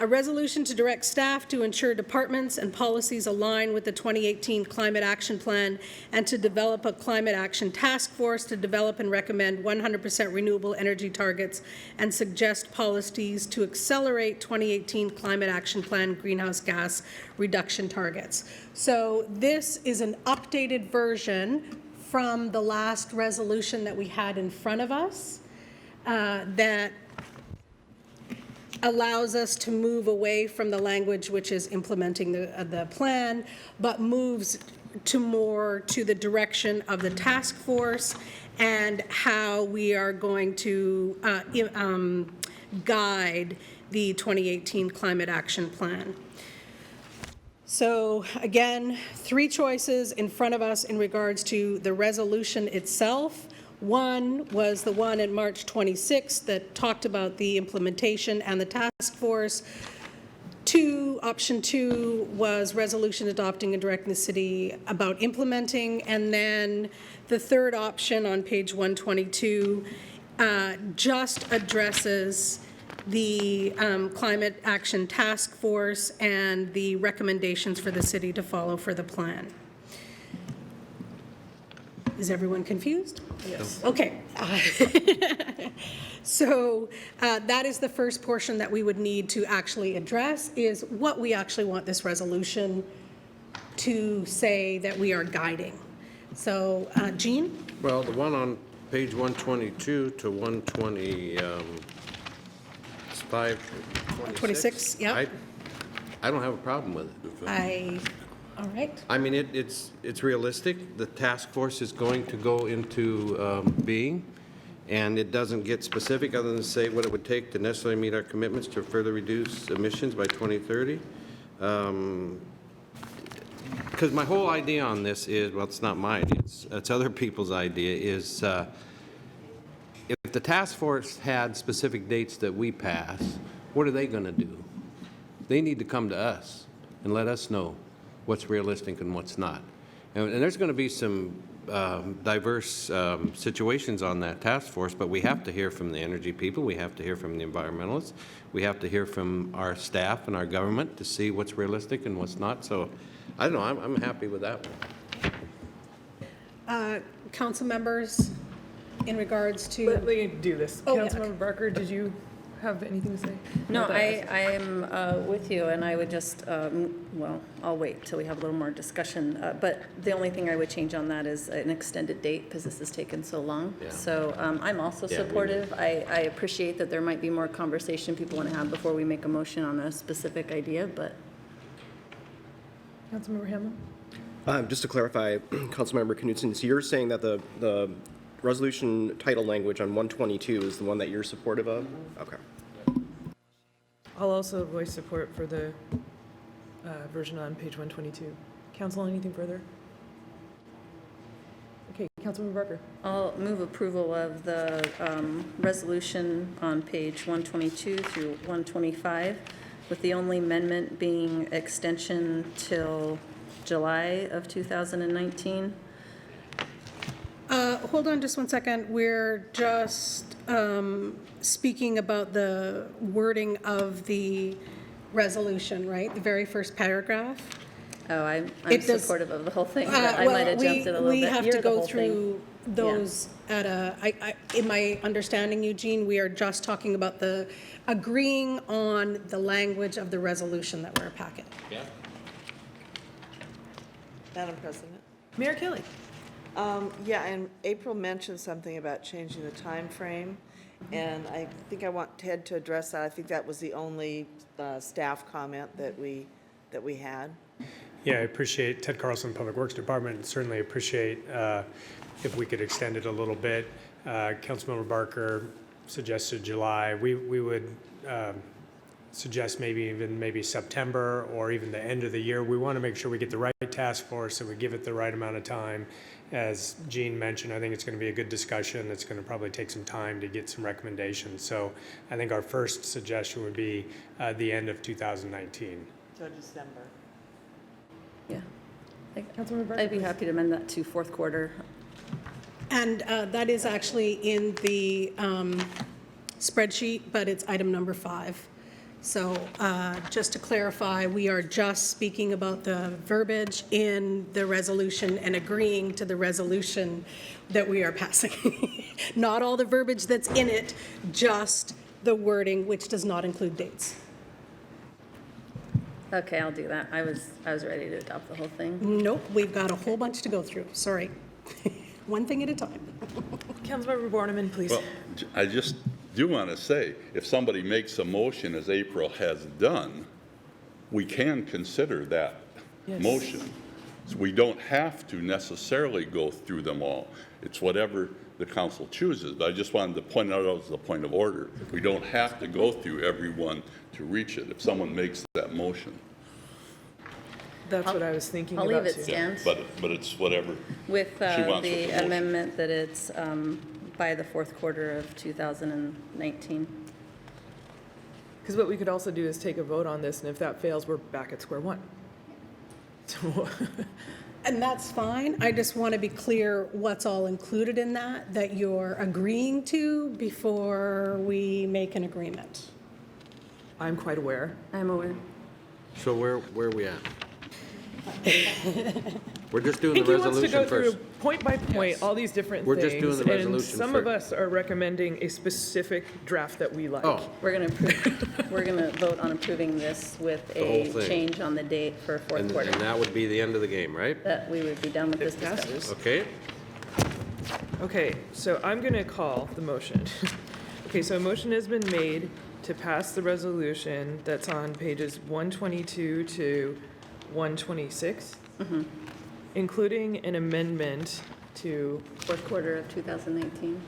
Speaker 10: a resolution to direct staff to ensure departments and policies align with the 2018 climate action plan and to develop a climate action task force to develop and recommend 100% renewable energy targets and suggest policies to accelerate 2018 climate action plan greenhouse gas reduction targets. So this is an updated version from the last resolution that we had in front of us that allows us to move away from the language which is implementing the plan, but moves to more to the direction of the task force and how we are going to guide the 2018 climate action plan. So again, 3 choices in front of us in regards to the resolution itself. One was the one in March 26th that talked about the implementation and the task force. Option 2 was resolution adopting and directing the city about implementing. And then the third option on page 122 just addresses the Climate Action Task Force and the recommendations for the city to follow for the plan. Is everyone confused?
Speaker 1: Yes.
Speaker 10: Okay. So that is the first portion that we would need to actually address, is what we actually want this resolution to say that we are guiding. So, Jean?
Speaker 9: Well, the one on page 122 to 125,
Speaker 10: yeah.
Speaker 9: I don't have a problem with it.
Speaker 10: All right.
Speaker 9: I mean, it's realistic. The task force is going to go into being, and it doesn't get specific other than say what it would take to necessarily meet our commitments to further reduce emissions by 2030. Because my whole idea on this is, well, it's not my idea, it's other people's idea, is if the task force had specific dates that we pass, what are they going to do? They need to come to us and let us know what's realistic and what's not. And there's going to be some diverse situations on that task force, but we have to hear from the energy people, we have to hear from the environmentalists, we have to hear from our staff and our government to see what's realistic and what's not. So I don't know, I'm happy with that one.
Speaker 10: Council members, in regards to...
Speaker 1: Let me do this.
Speaker 10: Oh, yeah,
Speaker 1: Councilmember Barker, did you have anything to say?
Speaker 7: No,
Speaker 1: I
Speaker 7: I am with you, and I would just, well, I'll wait till we have a little more discussion. But the only thing I would change on that is an extended date, because this has taken so long.
Speaker 9: Yeah.
Speaker 7: So I'm also
Speaker 9: Yeah,
Speaker 7: supportive. I appreciate that there might be more conversation people want to have before we make a motion on a specific idea, but...
Speaker 1: Councilmember Hamlin?
Speaker 5: Just to clarify, Councilmember Knudsen, so you're saying that the resolution title language on 122 is the one that you're supportive of? Okay.
Speaker 1: I'll also voice support for the version on page 122. Council, anything further? Okay, Councilmember Barker.
Speaker 7: I'll move approval of the resolution on page 122 through 125, with the only amendment being extension till July of 2019.
Speaker 10: Hold on just one second. We're just speaking about the wording of the resolution, right? The very first paragraph.
Speaker 7: Oh, I'm
Speaker 10: It does-
Speaker 7: supportive of the whole thing, but I might have jumped it a little bit.
Speaker 10: We have
Speaker 7: You're
Speaker 10: to
Speaker 7: the
Speaker 10: go
Speaker 7: whole thing.
Speaker 10: through those at in my understanding, Eugene, we are just talking about agreeing on the language of the resolution that we're packet.
Speaker 9: Yeah.
Speaker 3: Madam President?
Speaker 1: Mayor Kelly.
Speaker 3: Yeah, and April mentioned something about changing the time frame, and I think I want Ted to address that. I think that was the only staff comment that we had.
Speaker 11: Yeah, I appreciate Ted Carlson, Public Works Department, and certainly appreciate if we could extend it a little bit. Councilmember Barker suggested July. We would suggest maybe September or even the end of the year. We want to make sure we get the right task force, and we give it the right amount of time. As Jean mentioned, I think it's going to be a good discussion. It's going to probably take some time to get some recommendations. So I think our first suggestion would be the end of 2019.
Speaker 3: So December.
Speaker 7: Yeah.
Speaker 1: Councilmember Barker,
Speaker 7: I'd be
Speaker 1: please.
Speaker 7: happy to amend that to fourth quarter.
Speaker 10: And that is actually in the spreadsheet, but it's item number 5. So just to clarify, we are just speaking about the verbiage in the resolution and agreeing to the resolution that we are passing. Not all the verbiage that's in it, just the wording, which does not include dates.
Speaker 7: Okay, I'll do that. I was ready to adopt the whole thing.
Speaker 10: Nope, we've got a whole bunch to go through, sorry. One thing at a time.
Speaker 1: Councilmember Borneman, please.
Speaker 8: Well, I just do want to say, if somebody makes a motion, as April has done, we can consider that
Speaker 1: Yes.
Speaker 8: motion. So we don't have to necessarily go through them all. It's whatever the council chooses. But I just wanted to point out as a point of order. We don't have to go through every one to reach it if someone makes that motion.
Speaker 1: That's what I was thinking
Speaker 7: I'll
Speaker 1: about
Speaker 7: leave it
Speaker 1: too.
Speaker 7: stand
Speaker 8: But it's whatever.
Speaker 7: with
Speaker 8: She wants with
Speaker 7: the
Speaker 8: the motion.
Speaker 7: amendment that it's by the fourth quarter of 2019.
Speaker 1: Because what we could also do is take a vote on this, and if that fails, we're back at square one. So,
Speaker 10: And that's fine. I just want to be clear what's all included in that you're agreeing to before we make an agreement.
Speaker 1: I'm quite aware.
Speaker 7: I'm aware.
Speaker 9: So where are we at? We're just doing
Speaker 1: I
Speaker 9: the
Speaker 1: think he wants to
Speaker 9: resolution
Speaker 1: go through
Speaker 9: first.
Speaker 1: point by point, all these different
Speaker 9: We're
Speaker 1: things.
Speaker 9: just doing the resolution
Speaker 1: And some of
Speaker 9: first.
Speaker 1: us are recommending a specific draft that we like.
Speaker 9: Oh,
Speaker 7: We're going to vote on approving this with
Speaker 9: The whole
Speaker 7: a
Speaker 9: thing.
Speaker 7: change on the date for fourth
Speaker 9: and
Speaker 7: quarter.
Speaker 9: that would be the end of the game, right?
Speaker 7: That we would be done with this
Speaker 1: It
Speaker 7: discussion.
Speaker 1: passes.
Speaker 9: Okay?
Speaker 1: Okay, so I'm going to call the motion. Okay, so a motion has been made to pass the resolution that's on pages 122 to 126, including an amendment to
Speaker 7: Fourth quarter of 2019.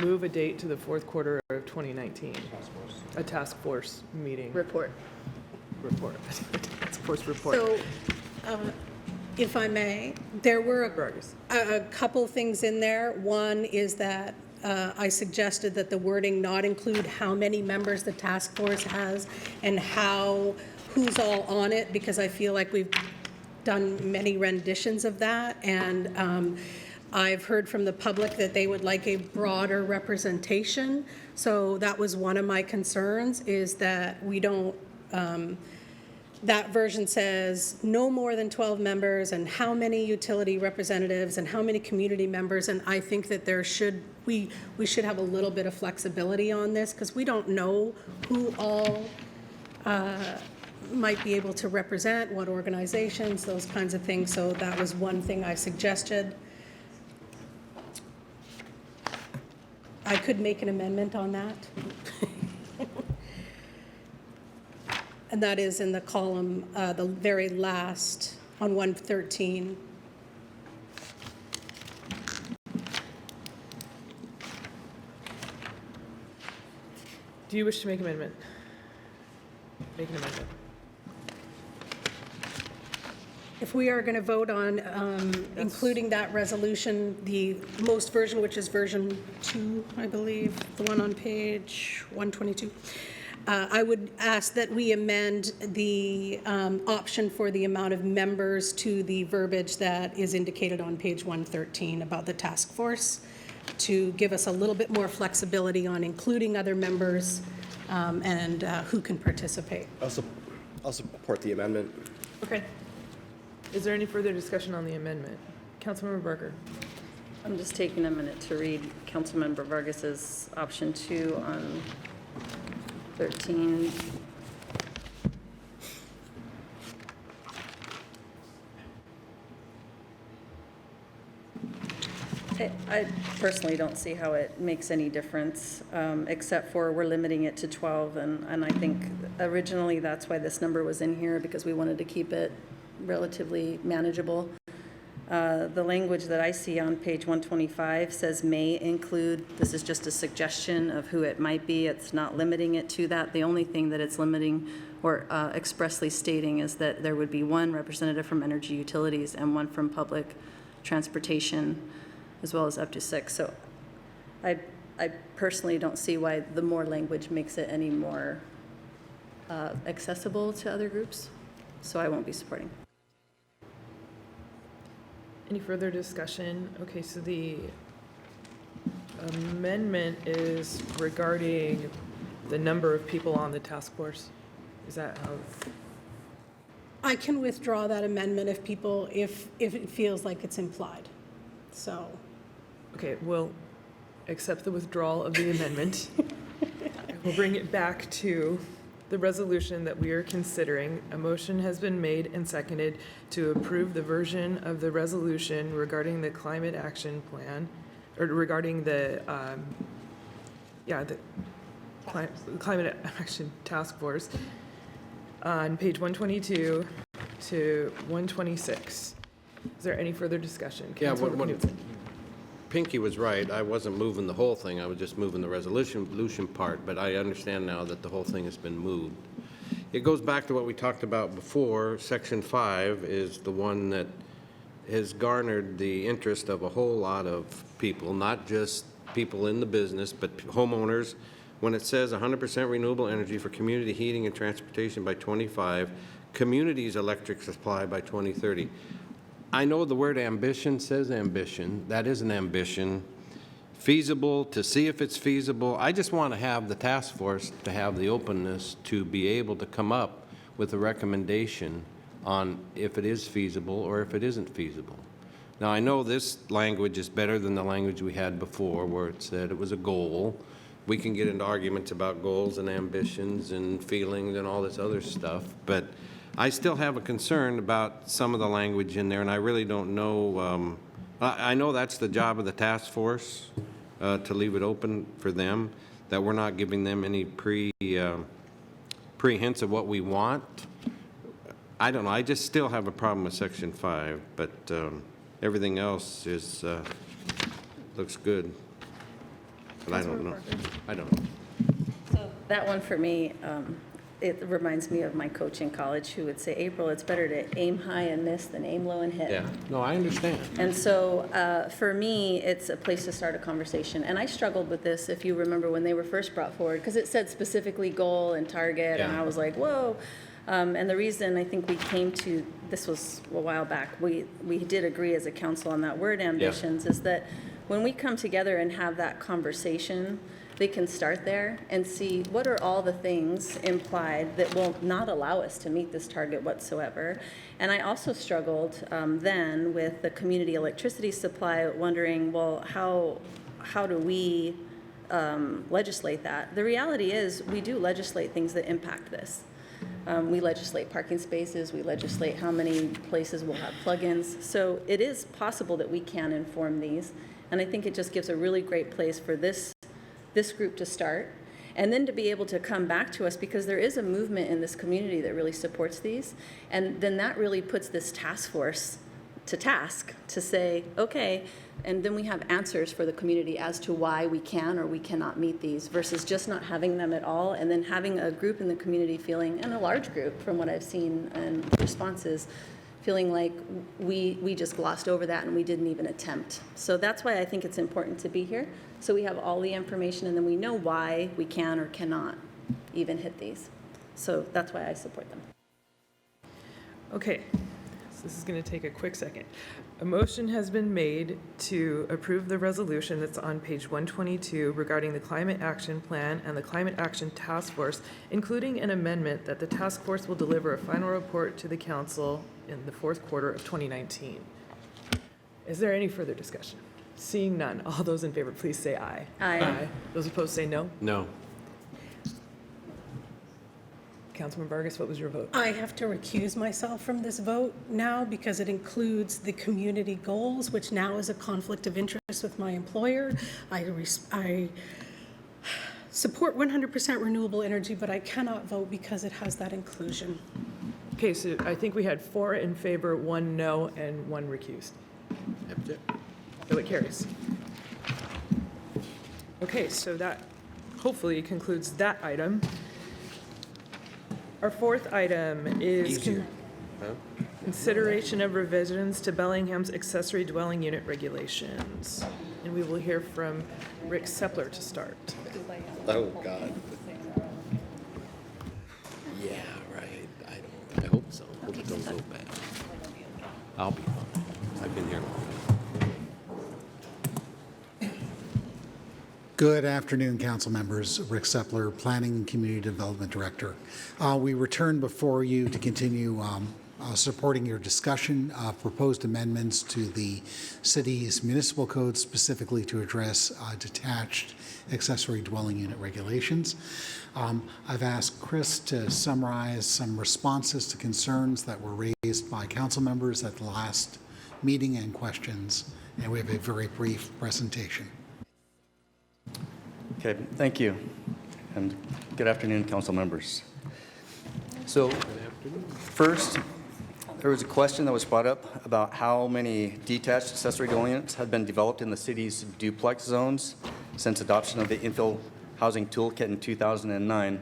Speaker 1: move a date to the fourth quarter of 2019. A task force meeting
Speaker 7: Report.
Speaker 1: report. Task force report.
Speaker 10: So, if I may, there were
Speaker 1: Vargas.
Speaker 10: a couple things in there. One is that I suggested that the wording not include how many members the task force has and who's all on it, because I feel like we've done many renditions of that. And I've heard from the public that they would like a broader representation. So that was one of my concerns, is that we don't, that version says no more than 12 members and how many utility representatives and how many community members. And I think that we should have a little bit of flexibility on this, because we don't know who all might be able to represent, what organizations, those kinds of things. So that was one thing I suggested. I could make an amendment on that. And that is in the column, the very last, on 113.
Speaker 1: Do you wish to make an amendment? Make an amendment.
Speaker 10: If we are going to vote on including that resolution, the most version, which is version 2, I believe, the one on page 122, I would ask that we amend the option for the amount of members to the verbiage that is indicated on page 113 about the task force, to give us a little bit more flexibility on including other members and who can participate.
Speaker 5: I'll support the amendment.
Speaker 1: Okay. Is there any further discussion on the amendment? Councilmember Barker.
Speaker 7: I'm just taking a minute to read Councilmember Vargas's option 2 on 13. I personally don't see how it makes any difference, except for we're limiting it to 12, and I think originally that's why this number was in here, because we wanted to keep it relatively manageable. The language that I see on page 125 says may include. This is just a suggestion of who it might be. It's not limiting it to that. The only thing that it's limiting or expressly stating is that there would be one representative from energy utilities and one from public transportation, as well as up to 6. So I personally don't see why the more language makes it any more accessible to other groups, so I won't be supporting.
Speaker 1: Any further discussion? Okay, so the amendment is regarding the number of people on the task force. Is that how?
Speaker 10: I can withdraw that amendment if it feels like it's implied. So,
Speaker 1: Okay, we'll accept the withdrawal of the amendment. We'll bring it back to the resolution that we are considering. A motion has been made and seconded to approve the version of the resolution regarding the climate action plan, or regarding the, the climate action task force on page 122 to 126. Is there any further discussion?
Speaker 9: Yeah,
Speaker 1: Councilmember Knudsen.
Speaker 9: Pinky was right. I wasn't moving the whole thing. I was just moving the resolution part, but I understand now that the whole thing has been moved. It goes back to what we talked about before. Section 5 is the one that has garnered the interest of a whole lot of people, not just people in the business, but homeowners. When it says 100% renewable energy for community heating and transportation by 25, communities' electric supply by 2030. I know the word ambition says ambition. That is an ambition. Feasible, to see if it's feasible. I just want to have the task force to have the openness to be able to come up with a recommendation on if it is feasible or if it isn't feasible. Now, I know this language is better than the language we had before where it said it was a goal. We can get into arguments about goals and ambitions and feelings and all this other stuff, but I still have a concern about some of the language in there, and I really don't know. I know that's the job of the task force, to leave it open for them, that we're not giving them any prehints of what we want. I don't know. I just still have a problem with Section 5, but everything else is looks good. But I don't know. I don't know.
Speaker 7: So that one for me, it reminds me of my coach in college who would say, April, it's better to aim high and miss than aim low and hit.
Speaker 9: Yeah. No, I understand.
Speaker 7: And so for me, it's a place to start a conversation. And I struggled with this, if you remember, when they were first brought forward, because it said specifically goal and target, and
Speaker 9: Yeah.
Speaker 7: I was like, whoa. And the reason I think we came to, this was a while back, we did agree as a council on that word ambitions, is that when we come together and have that conversation, they can start there and see what are all the things implied that will not allow us to meet this target whatsoever. And I also struggled then with the community electricity supply, wondering, well, how do we legislate that? The reality is we do legislate things that impact this. We legislate parking spaces, we legislate how many places will have plugins. So it is possible that we can inform these. And I think it just gives a really great place for this group to start, and then to be able to come back to us, because there is a movement in this community that really supports these, and then that really puts this task force to task to say, okay, and then we have answers for the community as to why we can or we cannot meet these, versus just not having them at all, and then having a group in the community feeling, and a large group from what I've seen and responses, feeling like we just glossed over that and we didn't even attempt. So that's why I think it's important to be here, so we have all the information and then we know why we can or cannot even hit these. So that's why I support them.
Speaker 1: Okay, so this is going to take a quick second. A motion has been made to approve the resolution that's on page 122 regarding the climate action plan and the climate action task force, including an amendment that the task force will deliver a final report to the council in the fourth quarter of 2019. Is there any further discussion? Seeing none, all those in favor, please say aye.
Speaker 7: Aye.
Speaker 1: Those opposed say no.
Speaker 9: No.
Speaker 1: Councilman Vargas, what was your vote?
Speaker 10: I have to recuse myself from this vote now because it includes the community goals, which now is a conflict of interest with my employer. I support 100% renewable energy, but I cannot vote because it has that inclusion.
Speaker 1: Okay, so I think we had 4 in favor, 1 no, and 1 recused.
Speaker 9: That's it.
Speaker 1: So it carries. Okay, so that hopefully concludes that item. Our fourth item is consideration of revisions to Bellingham's accessory dwelling unit regulations. And we will hear from Rick Sepler to start.
Speaker 5: Oh, God.
Speaker 9: Yeah, right. I hope so. Hope it don't go bad. I'll be fine. I've been here long enough.
Speaker 12: Good afternoon, council members. Rick Sepler, Planning and Community Development Director. We return before you to continue supporting your discussion of proposed amendments to the city's municipal code, specifically to address detached accessory dwelling unit regulations. I've asked Chris to summarize some responses to concerns that were raised by council members at the last meeting and questions, and we have a very brief presentation.
Speaker 13: Okay, thank you, and good afternoon, council members. So, first, there was a question that was brought up about how many detached accessory dwelling units have been developed in the city's duplex zones since adoption of the infill housing toolkit in 2009,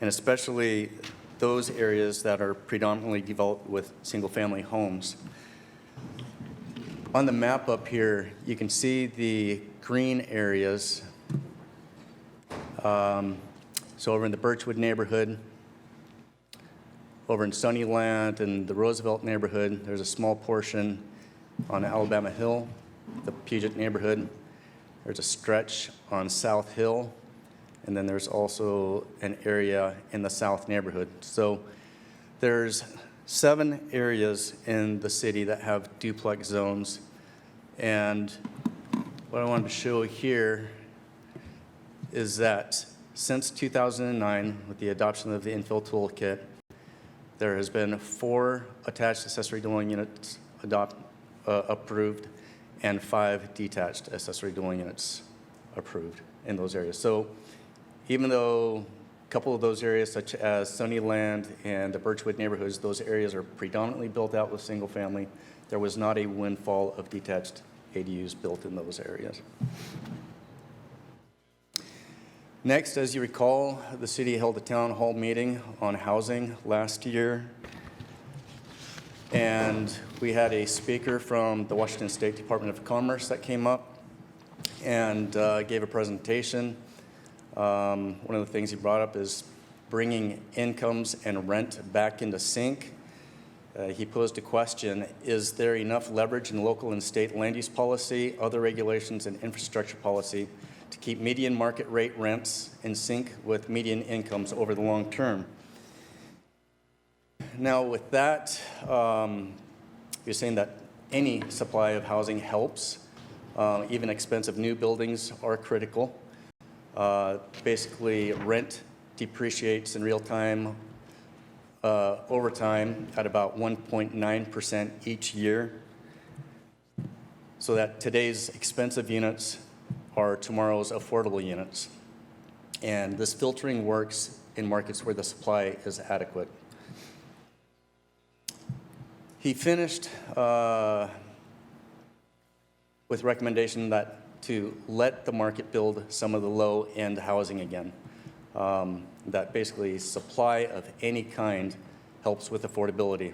Speaker 13: and especially those areas that are predominantly developed with single-family homes. On the map up here, you can see the green areas. So over in the Birchwood neighborhood, over in Sunnyland and the Roosevelt neighborhood, there's a small portion on Alabama Hill, the Puget neighborhood. There's a stretch on South Hill, and then there's also an area in the South neighborhood. So there's 7 areas in the city that have duplex zones, and what I wanted to show here is that since 2009, with the adoption of the infill toolkit, there has been 4 attached accessory dwelling units approved and 5 detached accessory dwelling units approved in those areas. So even though a couple of those areas, such as Sunnyland and the Birchwood neighborhoods, those areas are predominantly built out with single family, there was not a windfall of detached ADUs built in those areas. Next, as you recall, the city held a town hall meeting on housing last year, and we had a speaker from the Washington State Department of Commerce that came up and gave a presentation. One of the things he brought up is bringing incomes and rent back into sync. He posed a question: is there enough leverage in local and state land use policy, other regulations, and infrastructure policy to keep median market rate rents in sync with median incomes over the long term? Now, with that, you're saying that any supply of housing helps. Even expensive new buildings are critical. Basically, rent depreciates in real time over time at about 1.9% each year, so that today's expensive units are tomorrow's affordable units. And this filtering works in markets where the supply is adequate. He finished with recommendation that to let the market build some of the low-end housing again. That basically supply of any kind helps with affordability,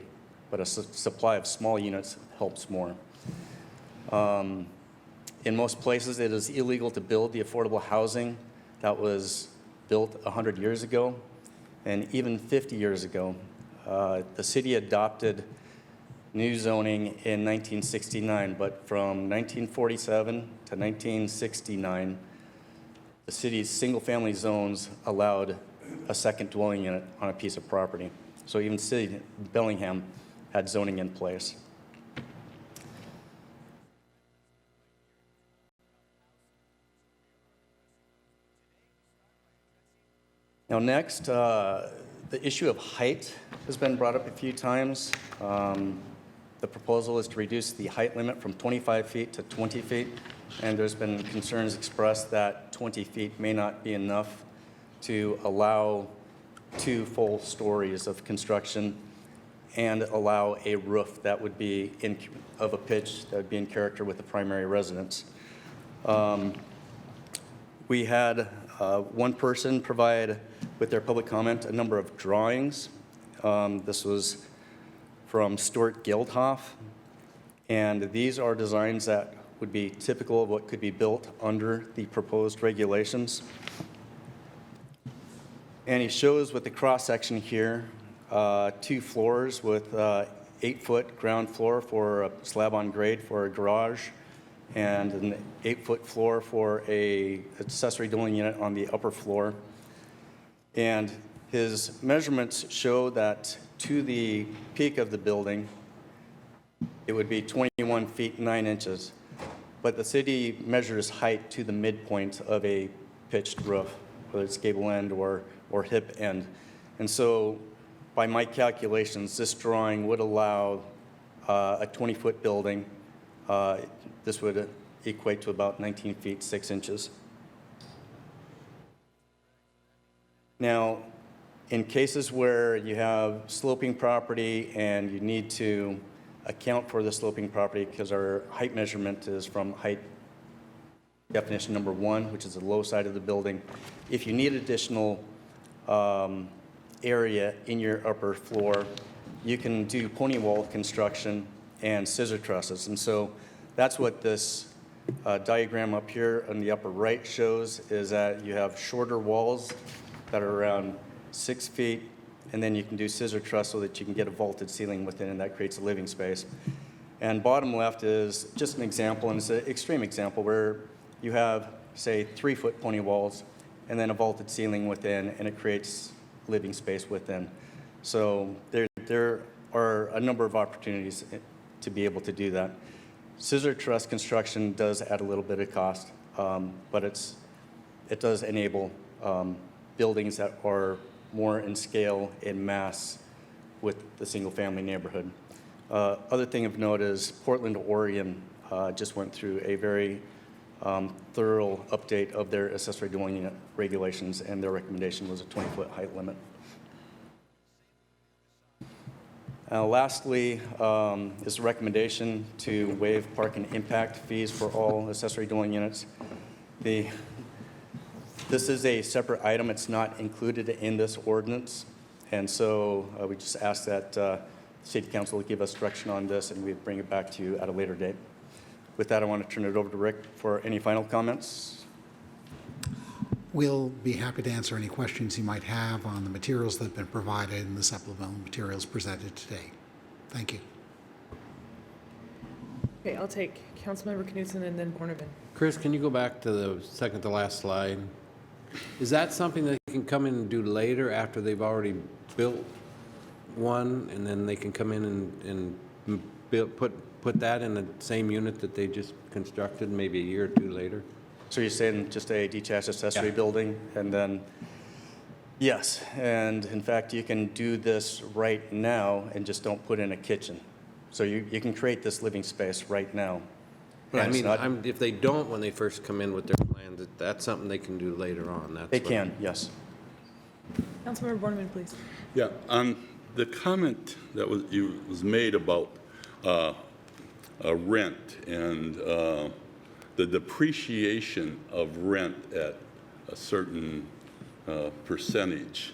Speaker 13: but a supply of small units helps more. In most places, it is illegal to build the affordable housing that was built 100 years ago, and even 50 years ago. The city adopted new zoning in 1969, but from 1947 to 1969, the city's single-family zones allowed a second dwelling unit on a piece of property. So even city Bellingham had zoning in place. Now next, the issue of height has been brought up a few times. The proposal is to reduce the height limit from 25 feet to 20 feet, and there's been concerns expressed that 20 feet may not be enough to allow 2 full stories of construction and allow a roof that would be of a pitch that would be in character with the primary residence. We had one person provide with their public comment a number of drawings This was from Stuart Gildhoff, and these are designs that would be typical of what could be built under the proposed regulations. And he shows with the cross-section here, 2 floors with 8-foot ground floor for a slab on grade for a garage, and an 8-foot floor for a accessory dwelling unit on the upper floor. And his measurements show that to the peak of the building, it would be 21 feet 9 inches. But the city measures height to the midpoint of a pitched roof, whether it's gable end or hip end. And so by my calculations, this drawing would allow a 20-foot building. This would equate to about 19 feet 6 inches. Now, in cases where you have sloping property and you need to account for the sloping property, because our height measurement is from height definition number 1, which is the low side of the building. If you need additional area in your upper floor, you can do pony wall construction and scissor trusses. And so that's what this diagram up here on the upper right shows, is that you have shorter walls that are around 6 feet, and then you can do scissor truss so that you can get a vaulted ceiling within, and that creates a living space. And bottom left is just an example, and it's an extreme example where you have, say, 3-foot pony walls and then a vaulted ceiling within, and it creates living space within. So there are a number of opportunities to be able to do that. Scissor truss construction does add a little bit of cost, but it does enable buildings that are more in scale and mass with the single-family neighborhood. Other thing of note is Portland, Oregon just went through a very thorough update of their accessory dwelling unit regulations, and their recommendation was a 20-foot height limit. Lastly, is a recommendation to waive park and impact fees for all accessory dwelling units. This is a separate item. It's not included in this ordinance. And so we just ask that the City Council give us direction on this, and we bring it back to you at a later date. With that, I want to turn it over to Rick for any final comments.
Speaker 12: We'll be happy to answer any questions you might have on the materials that have been provided and the supplemental materials presented today. Thank you.
Speaker 1: Okay, I'll take Councilmember Knutson and then Bornevin.
Speaker 9: Chris, can you go back to the second to last slide? Is that something that they can come in and do later after they've already built one, and then they can come in and put that in the same unit that they just constructed maybe a year or two later?
Speaker 13: So you're saying just a detached accessory building, and then, yes. And in fact, you can do this right now and just don't put in a kitchen. So you can create this living space right now.
Speaker 9: But I mean, if they don't when they first come in with their plan, that's something they can do later on.
Speaker 13: They can, yes.
Speaker 1: Councilmember Bornevin, please.
Speaker 8: Yeah, on the comment that was made about rent and the depreciation of rent at a certain percentage.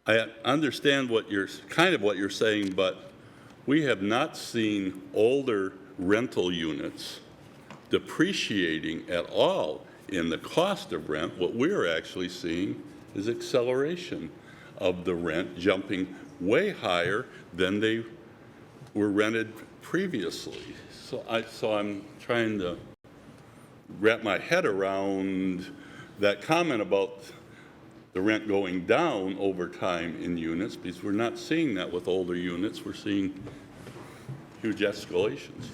Speaker 8: I understand what you're saying, but we have not seen older rental units depreciating at all in the cost of rent. What we're actually seeing is acceleration of the rent, jumping way higher than they were rented previously. So I'm trying to wrap my head around that comment about the rent going down over time in units, because we're not seeing that with older units. We're seeing huge escalations.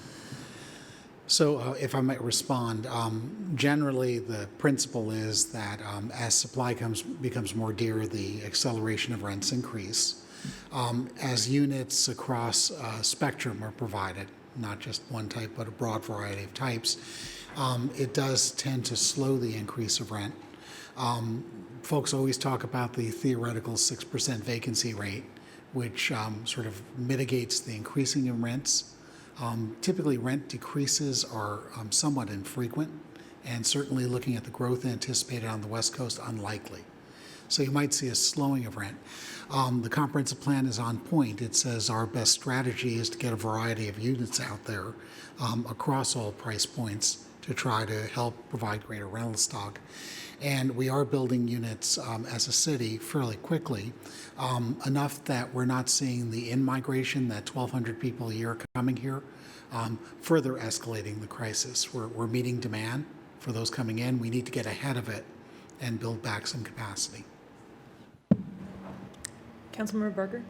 Speaker 12: So if I might respond, generally the principle is that as supply becomes more dear, the acceleration of rents increase. As units across a spectrum are provided, not just one type, but a broad variety of types, it does tend to slow the increase of rent. Folks always talk about the theoretical 6% vacancy rate, which sort of mitigates the increasing in rents. Typically, rent decreases are somewhat infrequent, and certainly looking at the growth anticipated on the West Coast, unlikely. So you might see a slowing of rent. The comprehensive plan is on point. It says our best strategy is to get a variety of units out there across all price points to try to help provide greater rental stock. And we are building units as a city fairly quickly, enough that we're not seeing the in-migration, that 1,200 people a year coming here, further escalating the crisis. We're meeting demand for those coming in. We need to get ahead of it and build back some capacity.
Speaker 1: Councilmember Barker?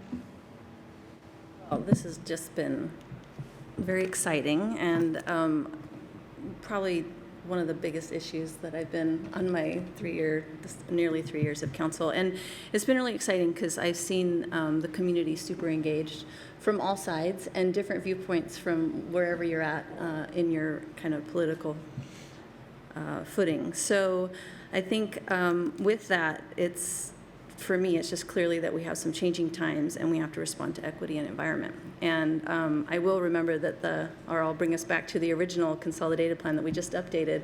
Speaker 7: Well, this has just been very exciting and probably one of the biggest issues that I've been on my nearly 3 years of council. And it's been really exciting because I've seen the community super engaged from all sides and different viewpoints from wherever you're at in your kind of political footing. So I think with that, for me, it's just clearly that we have some changing times and we have to respond to equity and environment. And I will remember that I'll bring us back to the original consolidated plan that we just updated,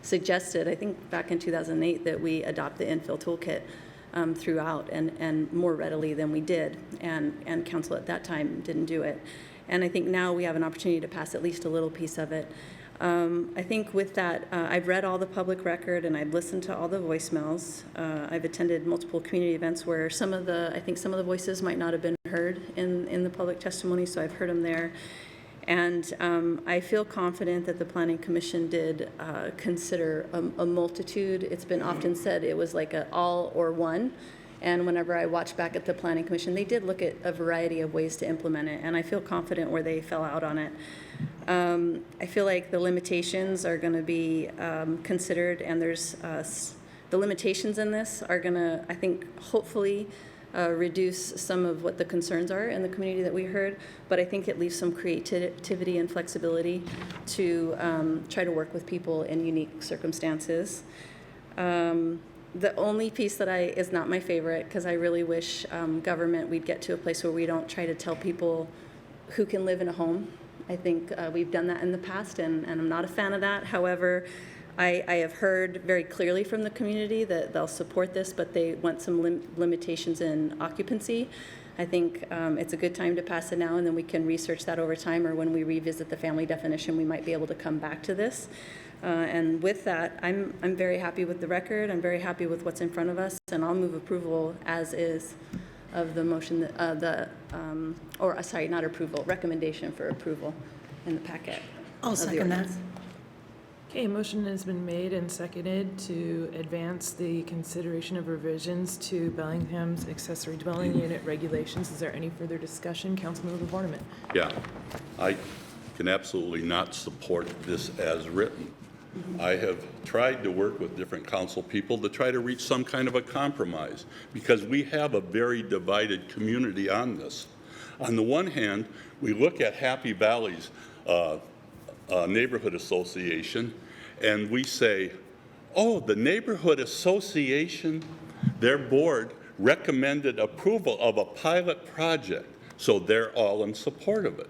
Speaker 7: suggested, I think back in 2008, that we adopt the infill toolkit throughout and more readily than we did. And council at that time didn't do it. And I think now we have an opportunity to pass at least a little piece of it. I think with that, I've read all the public record and I've listened to all the voicemails. I've attended multiple community events where I think some of the voices might not have been heard in the public testimony, so I've heard them there. And I feel confident that the Planning Commission did consider a multitude. It's been often said it was like an all or one. And whenever I watch back at the Planning Commission, they did look at a variety of ways to implement it, and I feel confident where they fell out on it. I feel like the limitations are going to be considered, and there's the limitations in this are going to, I think, hopefully reduce some of what the concerns are in the community that we heard, but I think it leaves some creativity and flexibility to try to work with people in unique circumstances. The only piece that is not my favorite, because I really wish government, we'd get to a place where we don't try to tell people who can live in a home. I think we've done that in the past, and I'm not a fan of that. However, I have heard very clearly from the community that they'll support this, but they want some limitations in occupancy. I think it's a good time to pass it now, and then we can research that over time, or when we revisit the family definition, we might be able to come back to this. And with that, I'm very happy with the record. I'm very happy with what's in front of us, and I'll move approval as is of the motion, not approval, recommendation for approval in the packet.
Speaker 10: I'll second that.
Speaker 1: Okay, a motion has been made and seconded to advance the consideration of revisions to Bellingham's accessory dwelling unit regulations. Is there any further discussion? Councilmember Borneman.
Speaker 8: Yeah, I can absolutely not support this as written. I have tried to work with different council people to try to reach some kind of a compromise, because we have a very divided community on this. On the one hand, we look at Happy Valley's neighborhood association, and we say, oh, the neighborhood association, their board recommended approval of a pilot project, so they're all in support of it.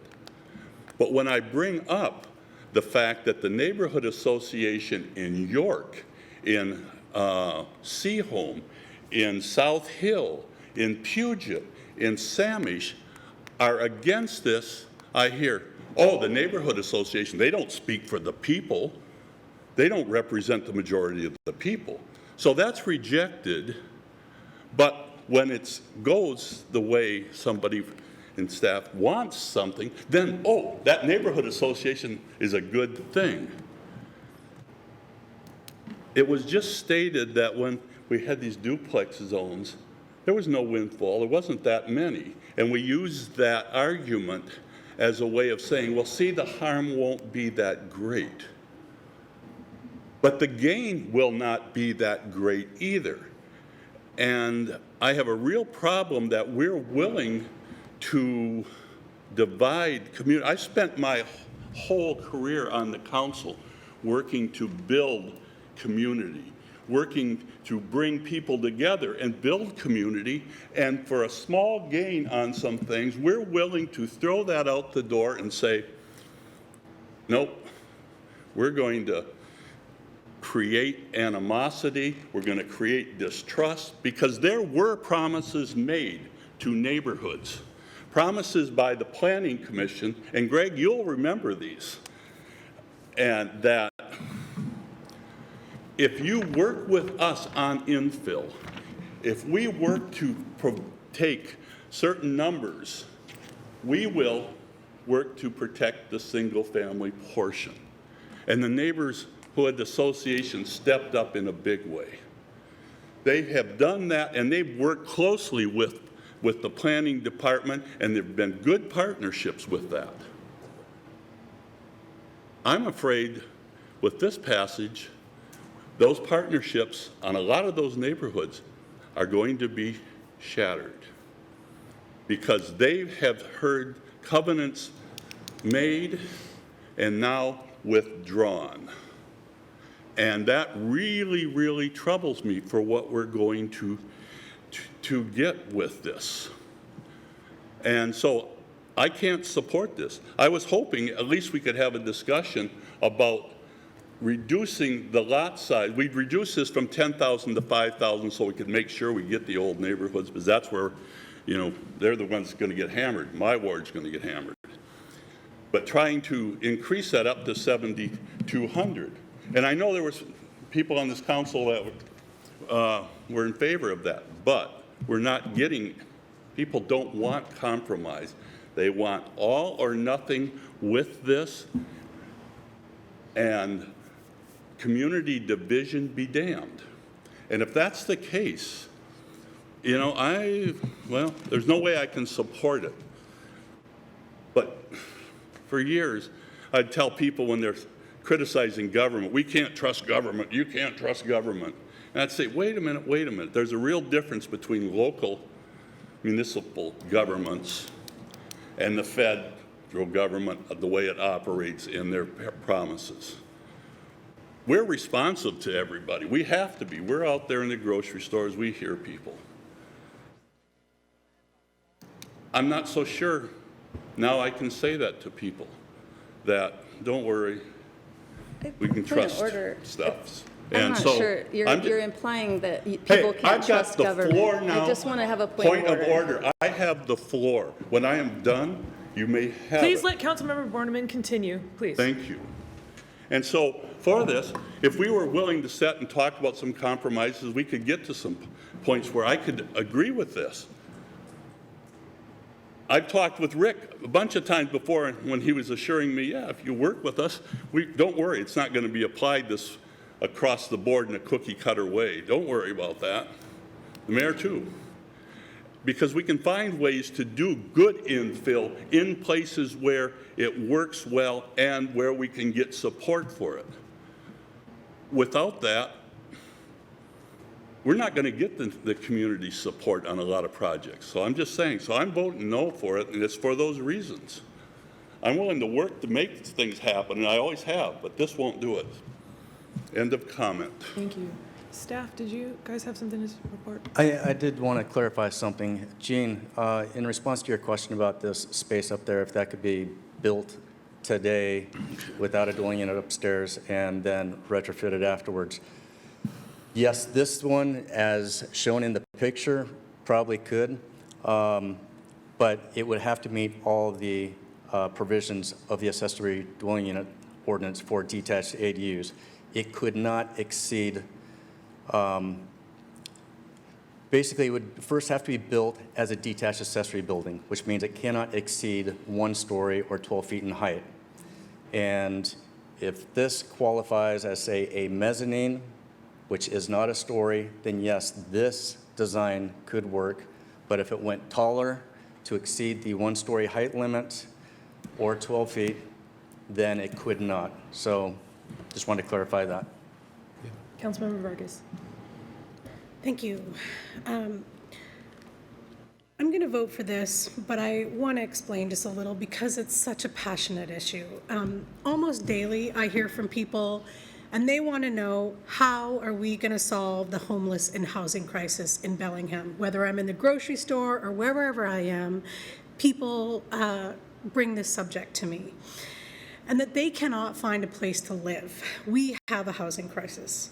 Speaker 8: But when I bring up the fact that the neighborhood association in York, in Seaholm, in South Hill, in Puget, in Samish are against this, I hear, oh, the neighborhood association, they don't speak for the people. They don't represent the majority of the people. So that's rejected. But when it goes the way somebody in staff wants something, then, oh, that neighborhood association is a good thing. It was just stated that when we had these duplex zones, there was no windfall. There wasn't that many. And we used that argument as a way of saying, well, see, the harm won't be that great. But the gain will not be that great either. And I have a real problem that we're willing to divide community. I spent my whole career on the council working to build community, working to bring people together and build community, and for a small gain on some things, we're willing to throw that out the door and say, nope, we're going to create animosity. We're going to create distrust, because there were promises made to neighborhoods, promises by the Planning Commission, and Greg, you'll remember these, and that if you work with us on infill, if we work to take certain numbers, we will work to protect the single-family portion. And the neighbors hood association stepped up in a big way. They have done that, and they've worked closely with the planning department, and there have been good partnerships with that. I'm afraid with this passage, those partnerships on a lot of those neighborhoods are going to be shattered, because they have heard covenants made and now withdrawn. And that really, really troubles me for what we're going to get with this. And so I can't support this. I was hoping at least we could have a discussion about reducing the lot size. We'd reduce this from 10,000 to 5,000 so we could make sure we get the old neighborhoods, because that's where, you know, they're the ones going to get hammered. My ward's going to get hammered. But trying to increase that up to 7,200. And I know there was people on this council that were in favor of that, but we're not getting, people don't want compromise. They want all or nothing with this, and community division be damned. And if that's the case, you know, well, there's no way I can support it. But for years, I'd tell people when they're criticizing government, we can't trust government, you can't trust government. And I'd say, wait a minute, there's a real difference between local municipal governments and the federal government, the way it operates in their promises. We're responsive to everybody. We have to be. We're out there in the grocery stores, we hear people. I'm not so sure now I can say that to people, that don't worry, we can trust stuff.
Speaker 7: I'm not sure. You're implying that people can't trust government.
Speaker 8: I've got the floor now.
Speaker 7: I just want to have a point of order.
Speaker 8: I have the floor. When I am done, you may have
Speaker 1: Please
Speaker 8: it.
Speaker 1: let Councilmember Borneman continue, please.
Speaker 8: Thank you. And so for this, if we were willing to sit and talk about some compromises, we could get to some points where I could agree with this. I've talked with Rick a bunch of times before when he was assuring me, yeah, if you work with us, don't worry, it's not going to be applied this across the board in a cookie cutter way. Don't worry about that. The mayor too. Because we can find ways to do good infill in places where it works well and where we can get support for it. Without that, we're not going to get the community support on a lot of projects. So I'm just saying, so I'm voting no for it, and it's for those reasons. I'm willing to work to make things happen, and I always have, but this won't do it. End of comment.
Speaker 1: Thank you. Staff, did you guys have something to report?
Speaker 13: I did want to clarify something. Jean, in response to your question about this space up there, if that could be built today without a dwelling unit upstairs and then retrofitted afterwards. Yes, this one, as shown in the picture, probably could, but it would have to meet all the provisions of the accessory dwelling unit ordinance for detached ADUs. It could not exceed, basically it would first have to be built as a detached accessory building, which means it cannot exceed 1 story or 12 feet in height. And if this qualifies as, say, a mezzanine, which is not a story, then yes, this design could work. But if it went taller to exceed the 1-story height limit or 12 feet, then it could not. So just wanted to clarify that.
Speaker 1: Councilmember Vargas.
Speaker 10: Thank you. I'm going to vote for this, but I want to explain just a little because it's such a passionate issue. Almost daily, I hear from people, and they want to know, how are we going to solve the homeless and housing crisis in Bellingham? Whether I'm in the grocery store or wherever I am, people bring this subject to me. and that they cannot find a place to live. We have a housing crisis.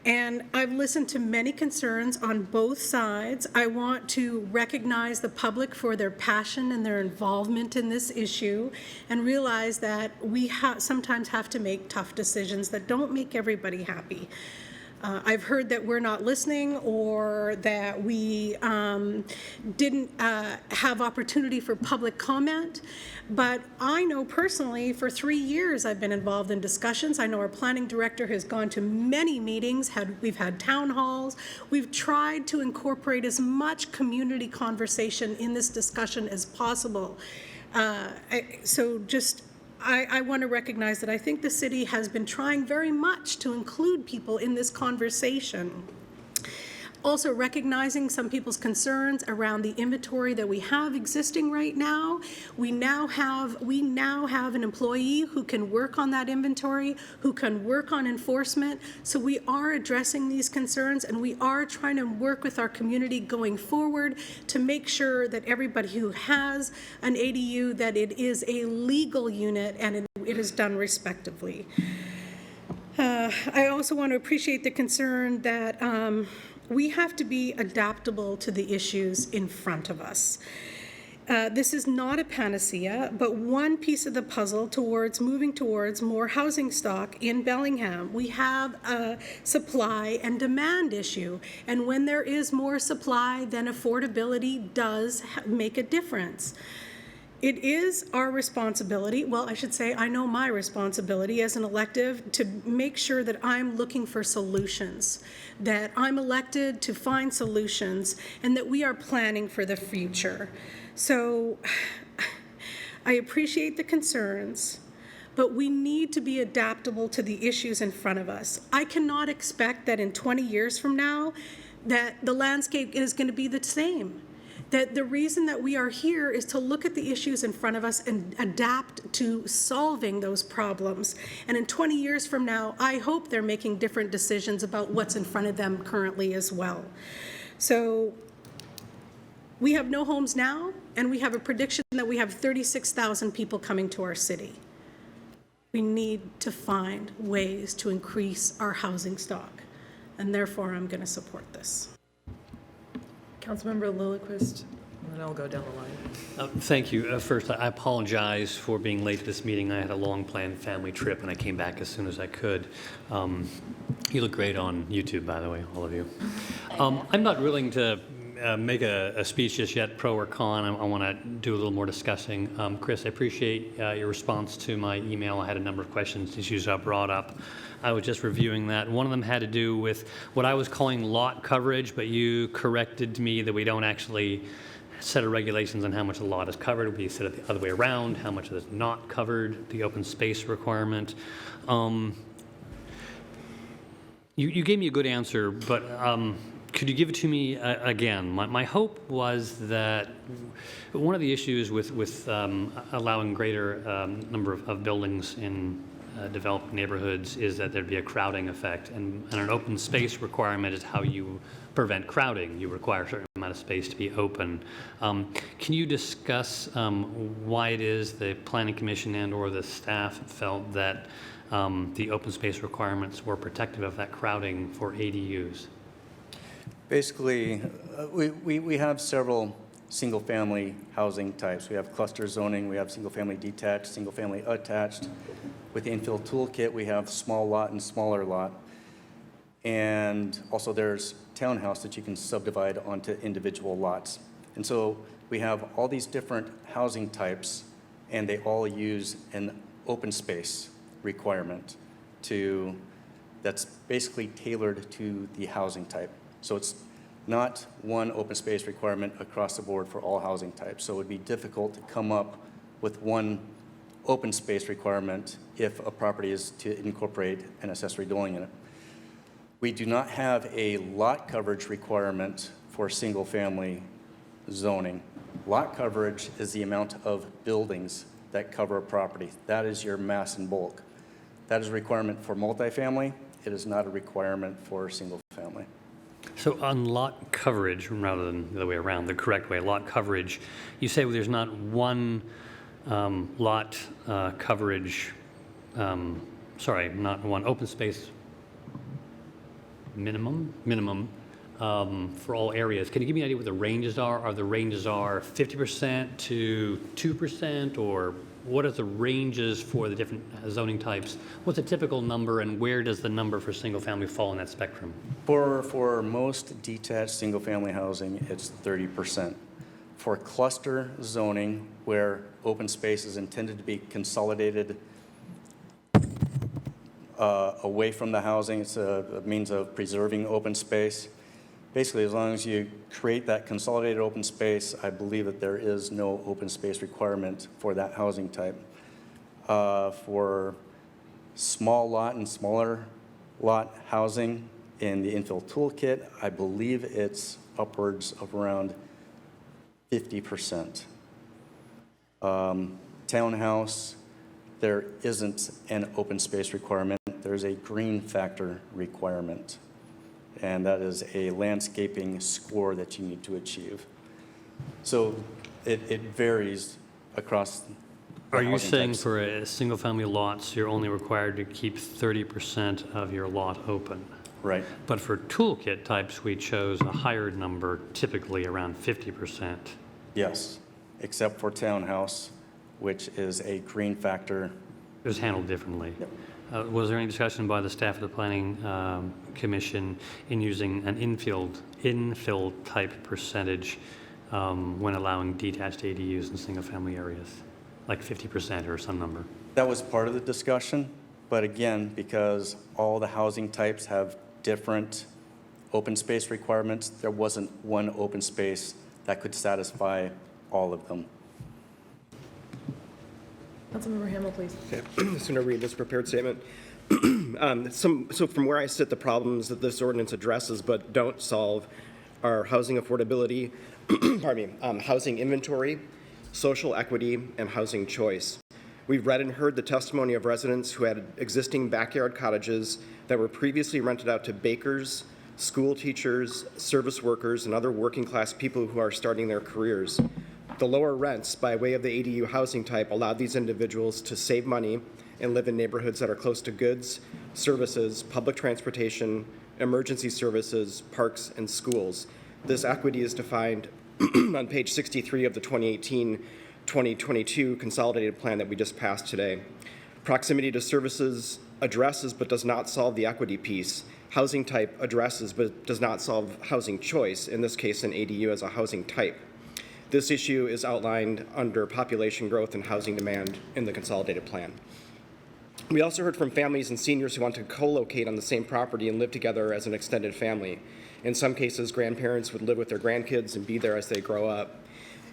Speaker 10: And I've listened to many concerns on both sides. I want to recognize the public for their passion and their involvement in this issue and realize that we sometimes have to make tough decisions that don't make everybody happy. I've heard that we're not listening or that we didn't have opportunity for public comment. But I know personally for 3 years I've been involved in discussions. I know our planning director has gone to many meetings. We've had town halls. We've tried to incorporate as much community conversation in this discussion as possible. I want to recognize that I think the city has been trying very much to include people in this conversation. Also recognizing some people's concerns around the inventory that we have existing right now. We now have an employee who can work on that inventory, who can work on enforcement. So we are addressing these concerns, and we are trying to work with our community going forward to make sure that everybody who has an ADU, that it is a legal unit and it is done respectively. I also want to appreciate the concern that we have to be adaptable to the issues in front of us. This is not a panacea, but one piece of the puzzle towards moving towards more housing stock in Bellingham. We have a supply and demand issue, and when there is more supply, then affordability does make a difference. It is our responsibility, well, I should say, I know my responsibility as an elective to make sure that I'm looking for solutions, that I'm elected to find solutions, and that we are planning for the future. So I appreciate the concerns, but we need to be adaptable to the issues in front of us. I cannot expect that in 20 years from now that the landscape is going to be the same. That the reason that we are here is to look at the issues in front of us and adapt to solving those problems. And in 20 years from now, I hope they're making different decisions about what's in front of them currently as well. So we have no homes now, and we have a prediction that we have 36,000 people coming to our city. We need to find ways to increase our housing stock, and therefore I'm going to support this.
Speaker 1: Councilmember Lillquist, and then I'll go down the line.
Speaker 14: Thank you. First, I apologize for being late to this meeting. I had a long planned family trip and I came back as soon as I could. You look great on YouTube, by the way, all of you. I'm not willing to make a speech just yet, pro or con. I want to do a little more discussing. Chris, I appreciate your response to my email. I had a number of questions, issues I brought up. I was just reviewing that. One of them had to do with what I was calling lot coverage, but you corrected me that we don't actually set of regulations on how much the lot is covered. We set it the other way around, how much is not covered, the open space requirement. You gave me a good answer, but could you give it to me again? My hope was that one of the issues with allowing greater number of buildings in developed neighborhoods is that there'd be a crowding effect, and an open space requirement is how you prevent crowding. You require a certain amount of space to be open. Can you discuss why it is the Planning Commission and or the staff felt that the open space requirements were protective of that crowding for ADUs?
Speaker 13: Basically, we have several single-family housing types. We have cluster zoning, we have single-family detached, single-family attached. With the infill toolkit, we have small lot and smaller lot. And also there's townhouse that you can subdivide onto individual lots. And so we have all these different housing types, and they all use an open space requirement that's basically tailored to the housing type. So it's not one open space requirement across the board for all housing types. So it would be difficult to come up with one open space requirement if a property is to incorporate an accessory dwelling unit. We do not have a lot coverage requirement for single-family zoning. Lot coverage is the amount of buildings that cover a property. That is your mass and bulk. That is a requirement for multifamily. It is not a requirement for single-family.
Speaker 14: So on lot coverage, rather than the other way around, the correct way, lot coverage, you say there's not one lot coverage open space minimum for all areas. Can you give me an idea what the ranges are? Are the ranges 50% to 2%, or what are the ranges for the different zoning types? What's a typical number, and where does the number for single-family fall in that spectrum?
Speaker 13: For most detached single-family housing, it's 30%. For cluster zoning, where open space is intended to be consolidated away from the housing, it's a means of preserving open space. Basically, as long as you create that consolidated open space, I believe that there is no open space requirement for that housing type. For small lot and smaller lot housing in the infill toolkit, I believe it's upwards of around 50%. Townhouse, there isn't an open space requirement. There's a green factor requirement, and that is a landscaping score that you need to achieve. So it varies across the
Speaker 14: Are you
Speaker 13: housing
Speaker 14: saying
Speaker 13: types.
Speaker 14: for a single-family lots, you're only required to keep 30% of your lot open?
Speaker 13: Right.
Speaker 14: But for toolkit types, we chose a higher number, typically around 50%.
Speaker 13: Yes, except for townhouse, which is a green factor.
Speaker 14: It was handled differently.
Speaker 13: Yep.
Speaker 14: Was there any discussion by the staff of the Planning Commission in using an infill type percentage when allowing detached ADUs in single-family areas, like 50% or some number?
Speaker 13: That was part of the discussion, but again, because all the housing types have different open space requirements, there wasn't one open space that could satisfy all of them.
Speaker 1: Councilmember Hamel, please.
Speaker 5: Okay. I'm just going to read this prepared statement. So from where I sit, the problems that this ordinance addresses but don't solve are housing affordability, pardon me, housing inventory, social equity, and housing choice. We've read and heard the testimony of residents who had existing backyard cottages that were previously rented out to bakers, school teachers, service workers, and other working class people who are starting their careers. The lower rents by way of the ADU housing type allowed these individuals to save money and live in neighborhoods that are close to goods, services, public transportation, emergency services, parks, and schools. This equity is defined on page 63 of the 2018-2022 consolidated plan that we just passed today. Proximity to services addresses but does not solve the equity piece. Housing type addresses but does not solve housing choice, in this case an ADU as a housing type. This issue is outlined under population growth and housing demand in the consolidated plan. We also heard from families and seniors who want to co-locate on the same property and live together as an extended family. In some cases, grandparents would live with their grandkids and be there as they grow up.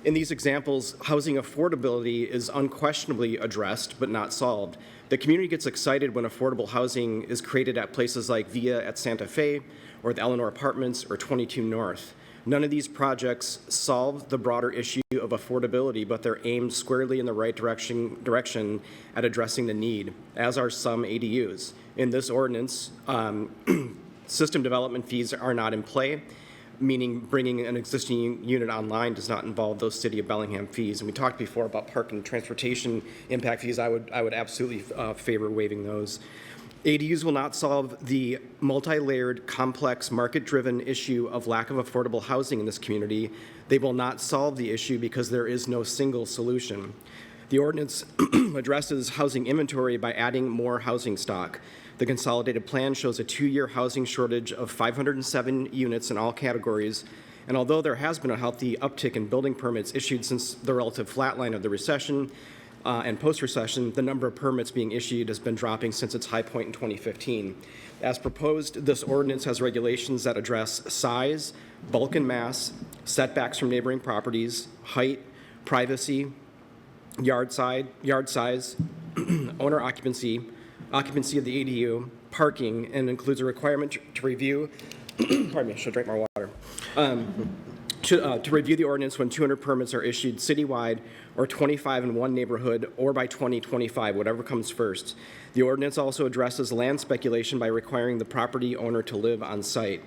Speaker 5: In these examples, housing affordability is unquestionably addressed but not solved. The community gets excited when affordable housing is created at places like Via at Santa Fe or the Eleanor Apartments or 22 North. None of these projects solve the broader issue of affordability, but they're aimed squarely in the right direction at addressing the need, as are some ADUs. In this ordinance, system development fees are not in play, meaning bringing an existing unit online does not involve those City of Bellingham fees. And we talked before about park and transportation impact fees. I would absolutely favor waiving those. ADUs will not solve the multi-layered, complex, market-driven issue of lack of affordable housing in this community. They will not solve the issue because there is no single solution. The ordinance addresses housing inventory by adding more housing stock. The consolidated plan shows a 2-year housing shortage of 507 units in all categories, and although there has been a healthy uptick in building permits issued since the relative flatline of the recession, and post-recession, the number of permits being issued has been dropping since its high point in 2015. As proposed, this ordinance has regulations that address size, bulk and mass, setbacks from neighboring properties, height, privacy, yard size, owner occupancy of the ADU, parking, and includes a requirement to review, pardon me, I should drink more water. To review the ordinance when 200 permits are issued citywide or 25 in one neighborhood or by 2025, whatever comes first. The ordinance also addresses land speculation by requiring the property owner to live on site.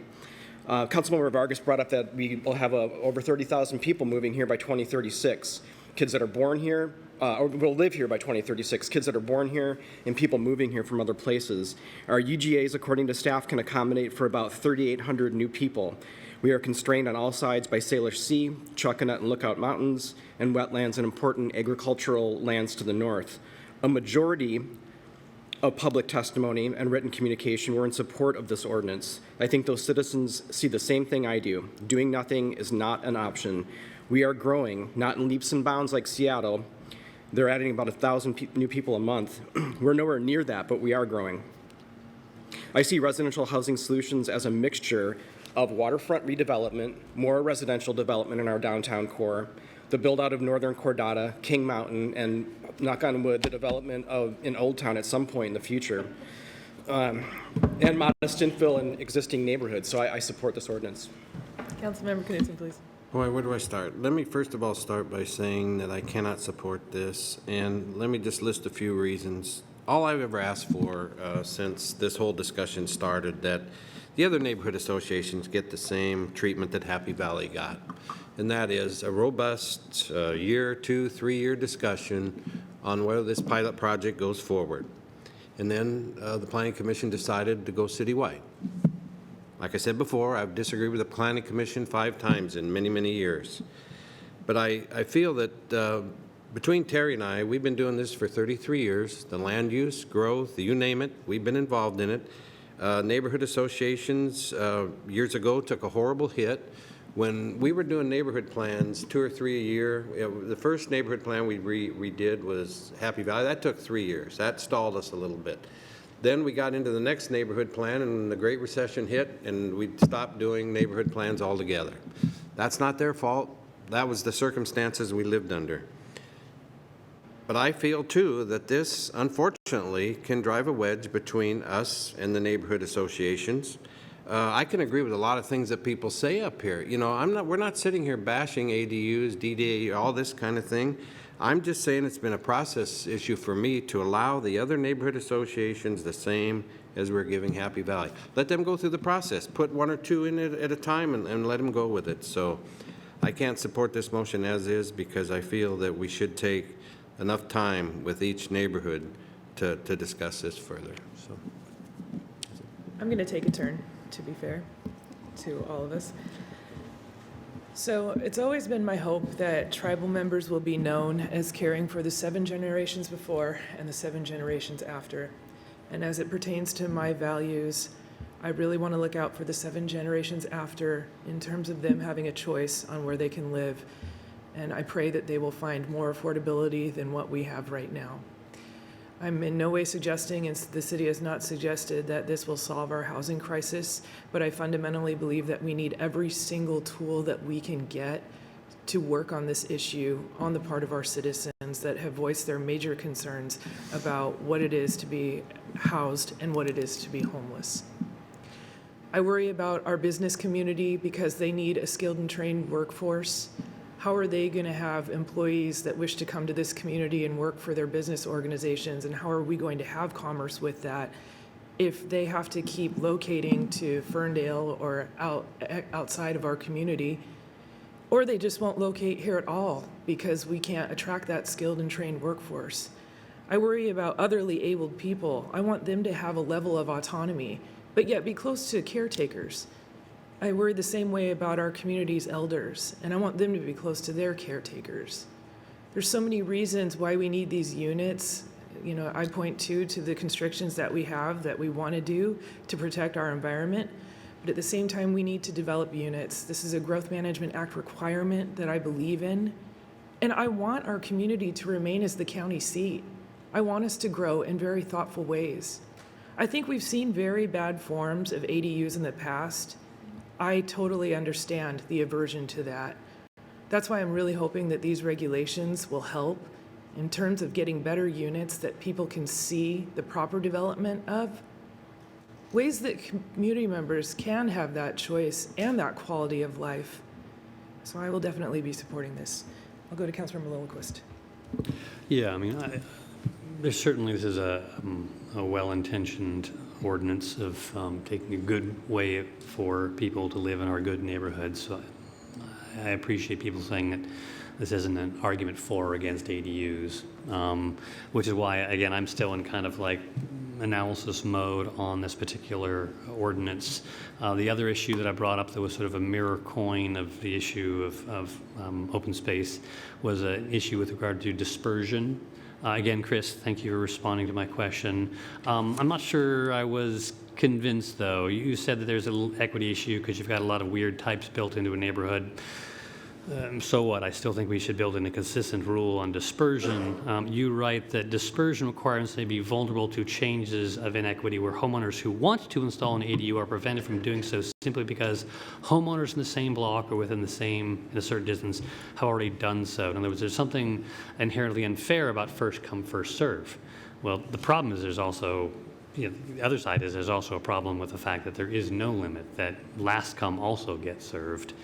Speaker 5: Councilmember Vargas brought up that we will have over 30,000 people moving here by 2036. Kids that are born here, or will live here by 2036, kids that are born here and people moving here from other places. Our UGAs, according to staff, can accommodate for about 3,800 new people. We are constrained on all sides by Salish Sea, Chuckanut and Lookout Mountains, and wetlands and important agricultural lands to the north. A majority of public testimony and written communication were in support of this ordinance. I think those citizens see the same thing I do. Doing nothing is not an option. We are growing, not in leaps and bounds like Seattle. They're adding about 1,000 new people a month. We're nowhere near that, but we are growing. I see residential housing solutions as a mixture of waterfront redevelopment, more residential development in our downtown core, the build out of northern Cordata, King Mountain, and knock on wood, the development in Old Town at some point in the future, and modest infill in existing neighborhoods. So I support this ordinance.
Speaker 1: Councilmember Knudsen, please.
Speaker 9: Boy, where do I start? Let me first of all start by saying that I cannot support this, and let me just list a few reasons. All I've ever asked for since this whole discussion started, that the other neighborhood associations get the same treatment that Happy Valley got, and that is a robust year, 2, 3-year discussion on whether this pilot project goes forward. And then the Planning Commission decided to go citywide. Like I said before, I've disagreed with the Planning Commission 5 times in many, many years. But I feel that between Terry and I, we've been doing this for 33 years. The land use, growth, you name it, we've been involved in it. Neighborhood associations years ago took a horrible hit. When we were doing neighborhood plans, 2 or 3 a year, the first neighborhood plan we redid was Happy Valley. That took 3 years. That stalled us a little bit. Then we got into the next neighborhood plan, and the Great Recession hit, and we stopped doing neighborhood plans altogether. That's not their fault. That was the circumstances we lived under. But I feel, too, that this, unfortunately, can drive a wedge between us and the neighborhood associations. I can agree with a lot of things that people say up here. You know, we're not sitting here bashing ADUs, DDA, all this kind of thing. I'm just saying it's been a process issue for me to allow the other neighborhood associations the same as we're giving Happy Valley. Let them go through the process. Put 1 or 2 in it at a time and let them go with it. So I can't support this motion as is because I feel that we should take enough time with each neighborhood to discuss this further. So
Speaker 1: I'm going to take a turn, to be fair to all of us. So it's always been my hope that tribal members will be known as caring for the 7 generations before and the 7 generations after. And as it pertains to my values, I really want to look out for the 7 generations after in terms of them having a choice on where they can live. And I pray that they will find more affordability than what we have right now. I'm in no way suggesting, and the city has not suggested, that this will solve our housing crisis, but I fundamentally believe that we need every single tool that we can get to work on this issue on the part of our citizens that have voiced their major concerns about what it is to be housed and what it is to be homeless. I worry about our business community because they need a skilled and trained workforce. How are they going to have employees that wish to come to this community and work for their business organizations? And how are we going to have commerce with that if they have to keep locating to Ferndale or outside of our community? Or they just won't locate here at all because we can't attract that skilled and trained workforce. I worry about otherly abled people. I want them to have a level of autonomy, but yet be close to caretakers. I worry the same way about our community's elders, and I want them to be close to their caretakers. There's so many reasons why we need these units. You know, I point to the constrictions that we have that we want to do to protect our environment, but at the same time, we need to develop units. This is a Growth Management Act requirement that I believe in, and I want our community to remain as the county seat. I want us to grow in very thoughtful ways. I think we've seen very bad forms of ADUs in the past. I totally understand the aversion to that. That's why I'm really hoping that these regulations will help in terms of getting better units that people can see the proper development of, ways that community members can have that choice and that quality of life. So I will definitely be supporting this. I'll go to Councilmember Lillquist.
Speaker 14: Yeah, I mean, there's certainly, this is a well-intentioned ordinance of taking a good way for people to live in our good neighborhoods. So I appreciate people saying that this isn't an argument for or against ADUs, which is why, again, I'm still in kind of like analysis mode on this particular ordinance. The other issue that I brought up that was sort of a mirror coin of the issue of open space was an issue with regard to dispersion. Again, Chris, thank you for responding to my question. I'm not sure I was convinced, though. You said that there's an equity issue because you've got a lot of weird types built into a neighborhood. So what? I still think we should build in a consistent rule on dispersion. You write that dispersion requirements may be vulnerable to changes of inequity where homeowners who want to install an ADU are prevented from doing so simply because homeowners in the same block or within the same, in a certain distance, have already done so. In other words, there's something inherently unfair about first come, first serve. Well, the problem is there's also, the other side is there's also a problem with the fact that there is no limit, that last come also gets served.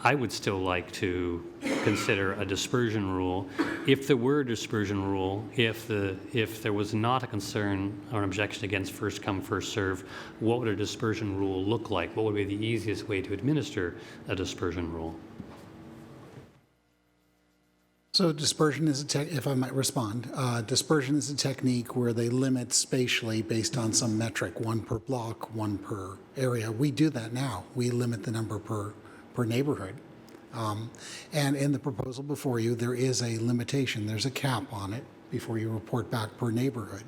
Speaker 14: I would still like to consider a dispersion rule. If there were a dispersion rule, if there was not a concern or an objection against first come, first serve, what would a dispersion rule look like? What would be the easiest way to administer a dispersion rule?
Speaker 12: So dispersion is if I might respond, dispersion is a technique where they limit spatially based on some metric, one per block, one per area. We do that now. We limit the number per neighborhood. And in the proposal before you, there is a limitation. There's a cap on it before you report back per neighborhood.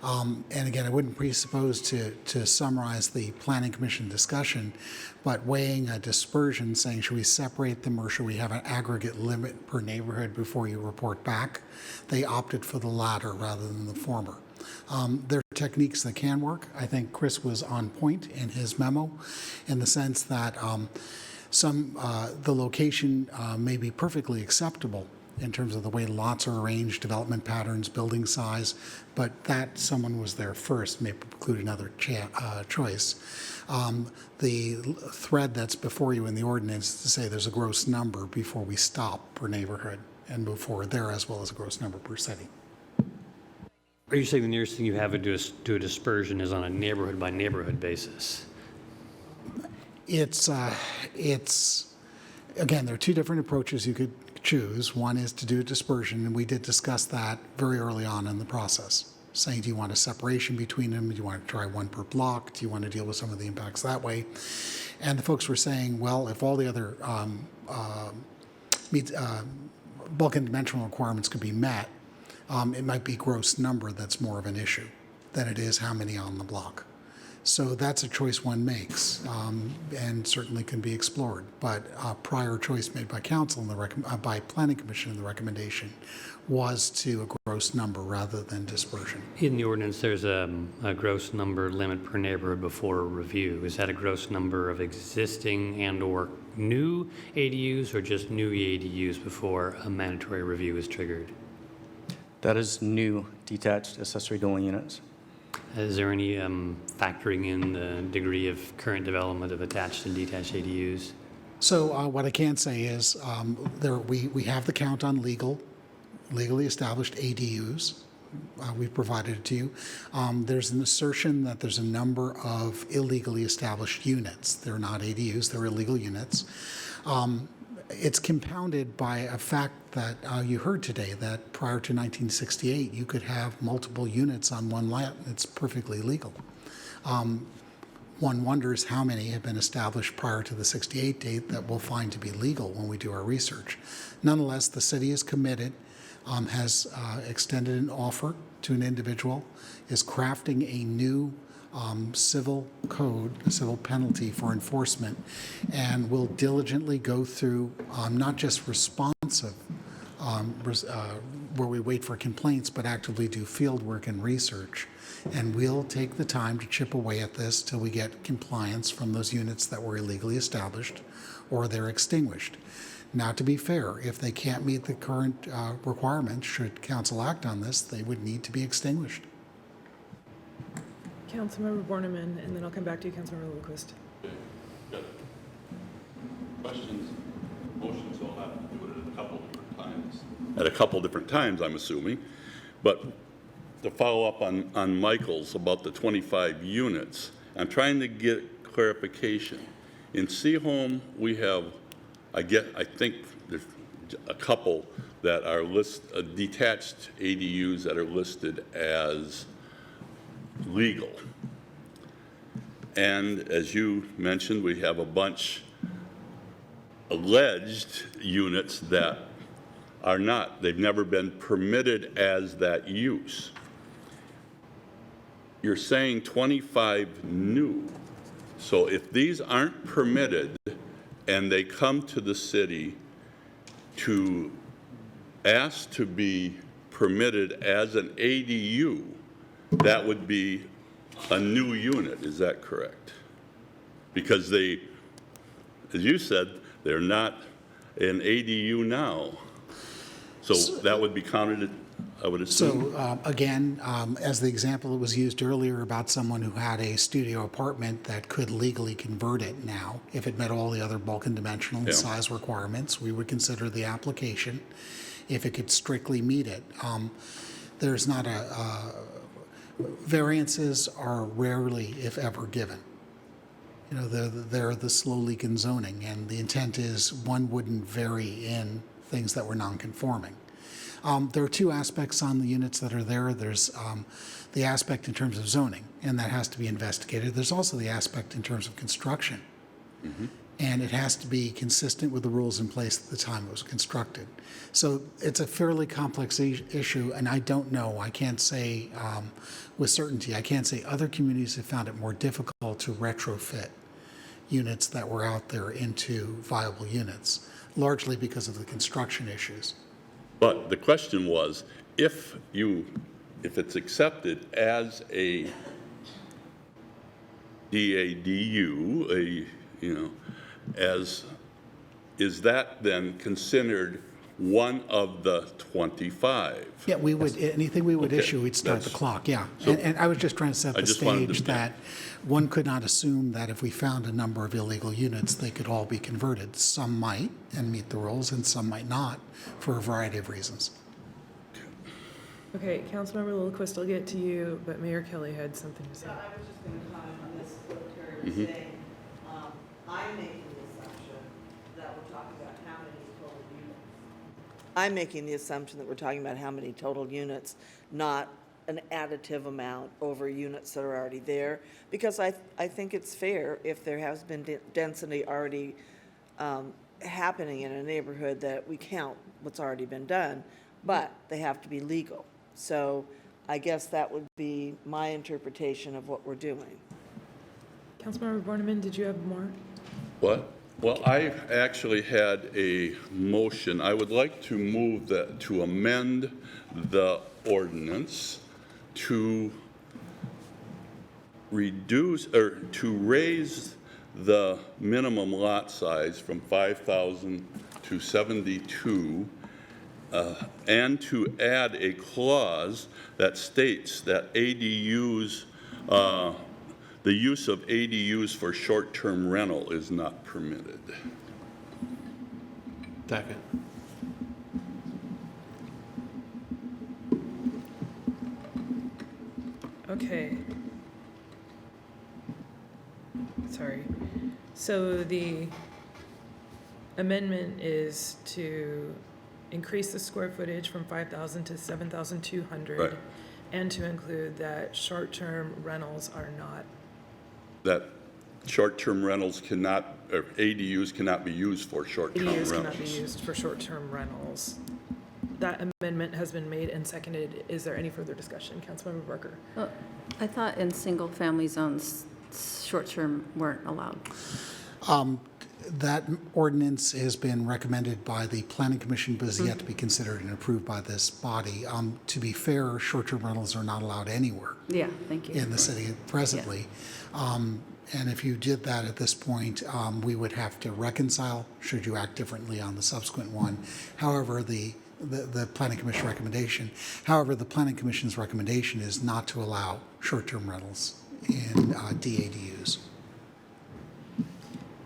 Speaker 12: And again, I wouldn't presuppose to summarize the Planning Commission discussion, but weighing a dispersion, saying should we separate them or should we have an aggregate limit per neighborhood before you report back? They opted for the latter rather than the former. There are techniques that can work. I think Chris was on point in his memo in the sense that the location may be perfectly acceptable in terms of the way lots are arranged, development patterns, building size, but that someone was there first may preclude another choice. The thread that's before you in the ordinance is to say there's a gross number before we stop per neighborhood and move forward there, as well as a gross number per city.
Speaker 14: Are you saying the nearest thing you have to do a dispersion is on a neighborhood by neighborhood basis?
Speaker 12: It's again, there are two different approaches you could choose. One is to do a dispersion, and we did discuss that very early on in the process, saying, do you want a separation between them? Do you want to try one per block? Do you want to deal with some of the impacts that way? And the folks were saying, well, if all the other bulk and dimensional requirements could be met, it might be gross number that's more of an issue than it is how many on the block. So that's a choice one makes, and certainly can be explored. But a prior choice made by council and by Planning Commission in the recommendation was to a gross number rather than dispersion.
Speaker 14: In the ordinance, there's a gross number limit per neighborhood before a review. Is that a gross number of existing and/or new ADUs, or just new ADUs before a mandatory review is triggered?
Speaker 13: That is new detached accessory dwelling units.
Speaker 14: Is there any factoring in the degree of current development of attached and detached ADUs?
Speaker 12: So what I can say is we have the count on legally established ADUs. We've provided it to you. There's an assertion that there's a number of illegally established units. They're not ADUs, they're illegal units. It's compounded by a fact that you heard today, that prior to 1968, you could have multiple units on one lot. It's perfectly legal. One wonders how many have been established prior to the 68 date that we'll find to be legal when we do our research. Nonetheless, the city is committed, has extended an offer to an individual, is crafting a new civil code, a civil penalty for enforcement, and will diligently go through not just responsive, where we wait for complaints, but actively do field work and research. And we'll take the time to chip away at this till we get compliance from those units that were illegally established or they're extinguished. Now, to be fair, if they can't meet the current requirements, should council act on this, they would need to be extinguished.
Speaker 1: Councilmember Borneman, and then I'll come back to you, Councilmember Lundquist.
Speaker 8: Questions, motions, I'll have to do it at a couple different times. At a couple different times, I'm assuming. But to follow up on Michael's about the 25 units, I'm trying to get clarification. In Seaholm, we have, I think there's a couple that are detached ADUs that are listed as legal. And as you mentioned, we have a bunch alleged units that are not. They've never been permitted as that use. You're saying 25 new. So if these aren't permitted and they come to the city to ask to be permitted as an ADU, that would be a new unit, is that correct? Because they, as you said, they're not an ADU now. So that would be counted, I would assume?
Speaker 12: So again, as the example that was used earlier about someone who had a studio apartment that could legally convert it now, if it met all the other bulk and dimensional and size requirements, we would consider the application if it could strictly meet it. There's not variances are rarely, if ever, given. You know, they're the slow leak in zoning, and the intent is one wouldn't vary in things that were non-conforming. There are two aspects on the units that are there. There's the aspect in terms of zoning, and that has to be investigated. There's also the aspect in terms of construction. And it has to be consistent with the rules in place at the time it was constructed. So it's a fairly complex issue, and I don't know. I can't say with certainty. I can't say other communities have found it more difficult to retrofit units that were out there into viable units, largely because of the construction issues.
Speaker 8: But the question was, if it's accepted as a DADU, is that then considered one of the 25?
Speaker 12: Yeah, we would, anything we would issue, we'd start the clock, yeah. And I was just trying to set the stage that one could not assume that if we found a number of illegal units, they could all be converted. Some might and meet the rules, and some might not for a variety of reasons.
Speaker 1: Okay, Councilmember Lillquist, I'll get to you, but Mayor Kelly had something to say.
Speaker 3: I was just going to comment on this, what Terry was saying. I'm making the assumption that we're talking about how many total units. I'm making the assumption that we're talking about how many total units, not an additive amount over units that are already there, because I think it's fair if there has been density already happening in a neighborhood that we count what's already been done, but they have to be legal. So I guess that would be my interpretation of what we're doing.
Speaker 1: Councilmember Borneman, did you have more?
Speaker 8: What? Well, I actually had a motion. I would like to move that, to amend the ordinance to reduce, or to raise the minimum lot size from 5,000 to 72, and to add a clause that states that ADUs, the use of ADUs for short-term rental is not permitted.
Speaker 9: Second.
Speaker 1: Okay. Sorry. So the amendment is to increase the square footage from 5,000 to 7,200.
Speaker 8: Right.
Speaker 1: And to include that short-term rentals are not.
Speaker 8: That short-term rentals cannot, or ADUs cannot be used for short-term rentals.
Speaker 1: ADUs cannot be used for short-term rentals. That amendment has been made and seconded. Is there any further discussion? Councilmember Barker.
Speaker 7: Well, I thought in single-family zones, short-term weren't allowed.
Speaker 12: That ordinance has been recommended by the Planning Commission, but is yet to be considered and approved by this body. To be fair, short-term rentals are not allowed anywhere
Speaker 7: Yeah, thank you.
Speaker 12: in the city presently. And if you did that at this point, we would have to reconcile, should you act differently on the subsequent one. However, the Planning Commission recommendation, the Planning Commission's recommendation is not to allow short-term rentals in DADUs.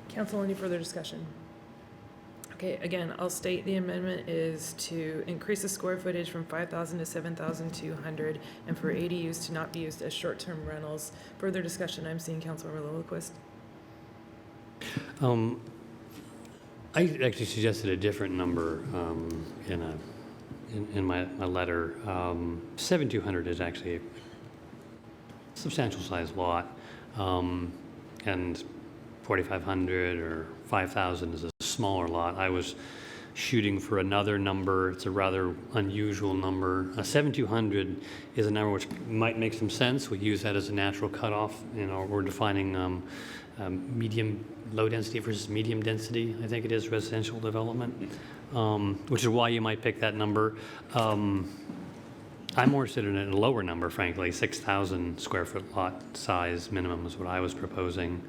Speaker 1: Council, any further discussion? Okay, again, I'll state the amendment is to increase the square footage from 5,000 to 7,200 and for ADUs to not be used as short-term rentals. Further discussion, I'm seeing Councilmember Lillquist.
Speaker 14: I actually suggested a different number in my letter. 7,200 is actually a substantial sized lot, and 4,500 or 5,000 is a smaller lot. I was shooting for another number. It's a rather unusual number. 7,200 is a number which might make some sense. We use that as a natural cutoff. We're defining medium, low density versus medium density, I think it is, residential development, which is why you might pick that number. I'm more interested in a lower number, frankly. 6,000 square foot lot size minimum is what I was proposing.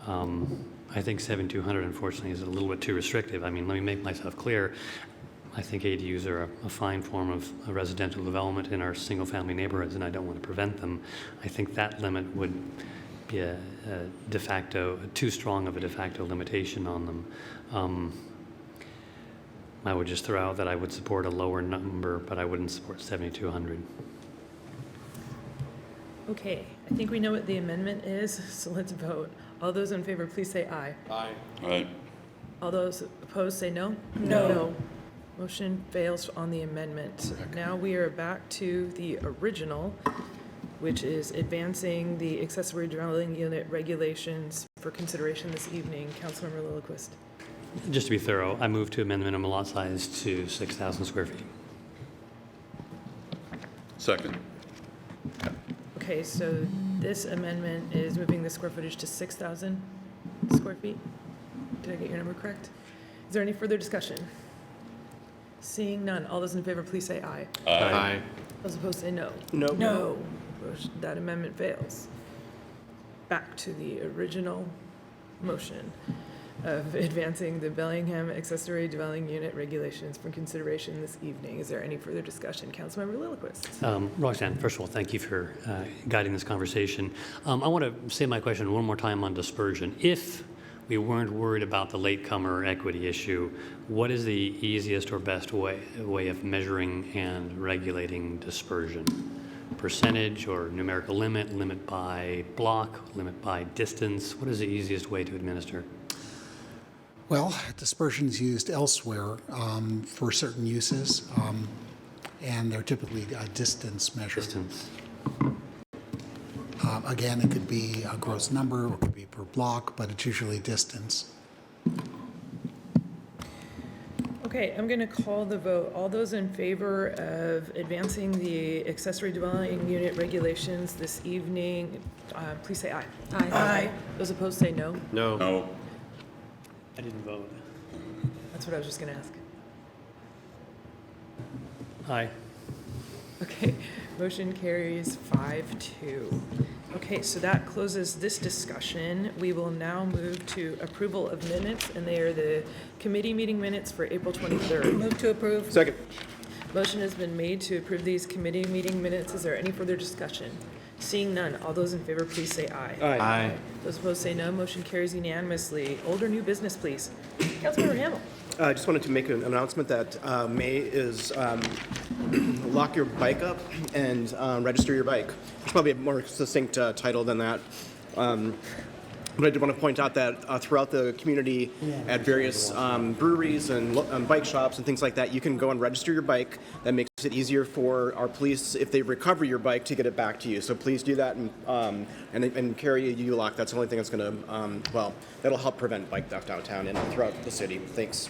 Speaker 14: I think 7,200, unfortunately, is a little bit too restrictive. I mean, let me make myself clear. I think ADUs are a fine form of residential development in our single-family neighborhoods, and I don't want to prevent them. I think that limit would be a de facto, too strong of a de facto limitation on them. I would just throw out that I would support a lower number, but I wouldn't support 7,200.
Speaker 1: Okay, I think we know what the amendment is, so let's vote. All those in favor, please say aye.
Speaker 8: Aye. Aye.
Speaker 1: All those opposed, say no. No. Motion fails on the amendment. Now we are back to the original, which is advancing the accessory dwelling unit regulations for consideration this evening. Councilmember Lillquist.
Speaker 14: Just to be thorough, I move to amend the minimum lot size to 6,000 square feet.
Speaker 8: Second.
Speaker 1: Okay, so this amendment is moving the square footage to 6,000 square feet. Did I get your number correct? Is there any further discussion? Seeing none, all those in favor, please say aye.
Speaker 8: Aye.
Speaker 1: Those opposed, say no.
Speaker 5: No.
Speaker 1: That amendment fails. Back to the original motion of advancing the Bellingham accessory dwelling unit regulations for consideration this evening. Is there any further discussion? Councilmember Lillquist.
Speaker 14: Roxanne, first of all, thank you for guiding this conversation. I want to say my question one more time on dispersion. If we weren't worried about the latecomer equity issue, what is the easiest or best way of measuring and regulating dispersion? Percentage or numerical limit by block, limit by distance? What is the easiest way to administer?
Speaker 12: Well, dispersion is used elsewhere for certain uses, and they're typically a distance measure.
Speaker 14: Distance.
Speaker 12: Again, it could be a gross number, or it could be per block, but it's usually distance.
Speaker 1: Okay, I'm going to call the vote. All those in favor of advancing the accessory dwelling unit regulations this evening, please say aye. Aye. Those opposed, say no.
Speaker 8: No.
Speaker 14: I didn't vote.
Speaker 1: That's what I was just going to ask.
Speaker 14: Aye.
Speaker 1: Okay, motion carries 5-2. Okay, so that closes this discussion. We will now move to approval of minutes, and they are the committee meeting minutes for April 23rd.
Speaker 10: Move to approve.
Speaker 5: Second.
Speaker 1: Motion has been made to approve these committee meeting minutes. Is there any further discussion? Seeing none, all those in favor, please say aye.
Speaker 5: Aye.
Speaker 1: Those opposed say no. Motion carries unanimously. Old or new business, please. Councilmember Hamel.
Speaker 5: I just wanted to make an announcement that May is lock your bike up and register your bike. It's probably a more succinct title than that. But I did want to point out that throughout the community at various breweries and bike shops and things like that, you can go and register your bike. That makes it easier for our police, if they recover your bike, to get it back to you. So please do that and carry a U-lock. That's the only thing that's going to, that'll help prevent bike theft downtown and throughout the city. Thanks.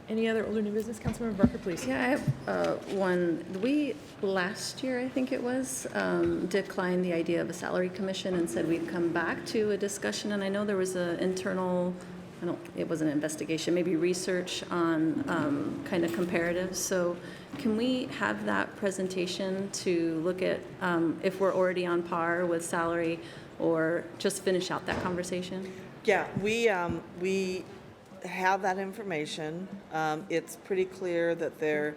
Speaker 1: Any other older new business? Councilmember Barker, please.
Speaker 7: Yeah, I have one. We, last year, I think it was, declined the idea of a salary commission and said we'd come back to a discussion. And I know there was an internal, it wasn't an investigation, maybe research on kind of comparatives. So can we have that presentation to look at if we're already on par with salary, or just finish out that conversation?
Speaker 3: Yeah, we have that information. It's pretty clear that there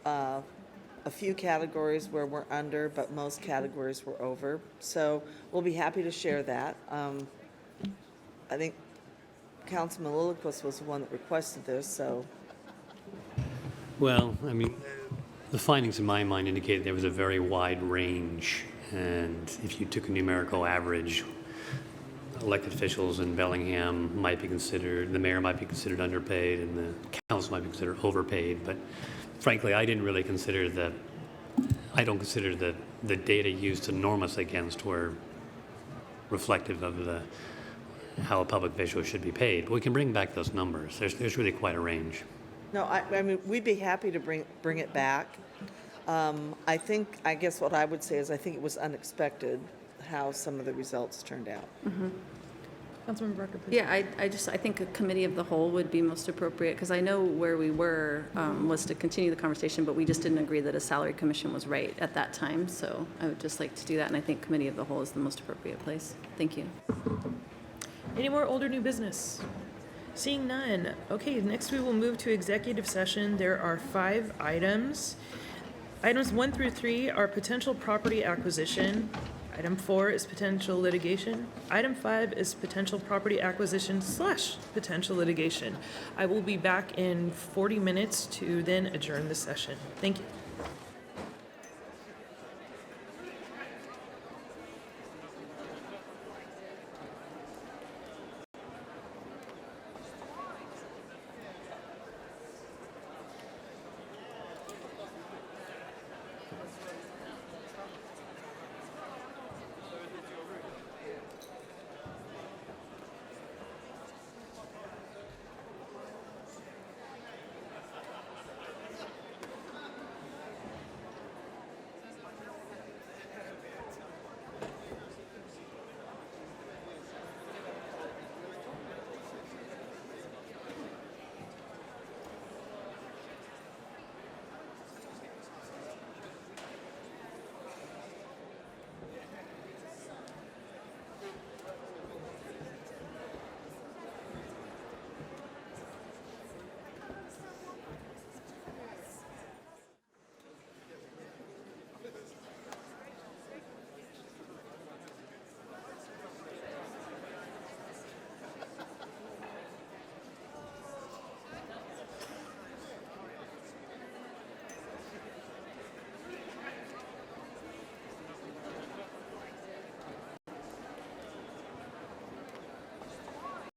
Speaker 3: are a few categories where we're under, but most categories we're over. So we'll be happy to share that. I think Councilman Lillquist was the one that requested this, so.
Speaker 14: Well, I mean, the findings in my mind indicated there was a very wide range, and if you took a numerical average, elected officials in Bellingham might be considered, the mayor might be considered underpaid, and the council might be considered overpaid. But frankly, I don't consider the data used to norm us against were reflective of how a public official should be paid. But we can bring back those numbers. There's really quite a range.
Speaker 3: No, I mean, we'd be happy to bring it back. I guess what I would say is I think it was unexpected how some of the results turned out.
Speaker 1: Councilmember Rucker, please.
Speaker 7: Yeah, I think a committee of the whole would be most appropriate, because I know where we were was to continue the conversation, but we just didn't agree that a salary commission was right at that time. So I would just like to do that, and I think committee of the whole is the most appropriate place. Thank you.
Speaker 1: Any more old or new business? Seeing none. Okay, next we will move to executive session. There are 5 items. Items 1 through 3 are potential property acquisition. Item 4 is potential litigation. Item 5 is potential property acquisition / potential litigation. I will be back in 40 minutes to then adjourn the session. Thank you.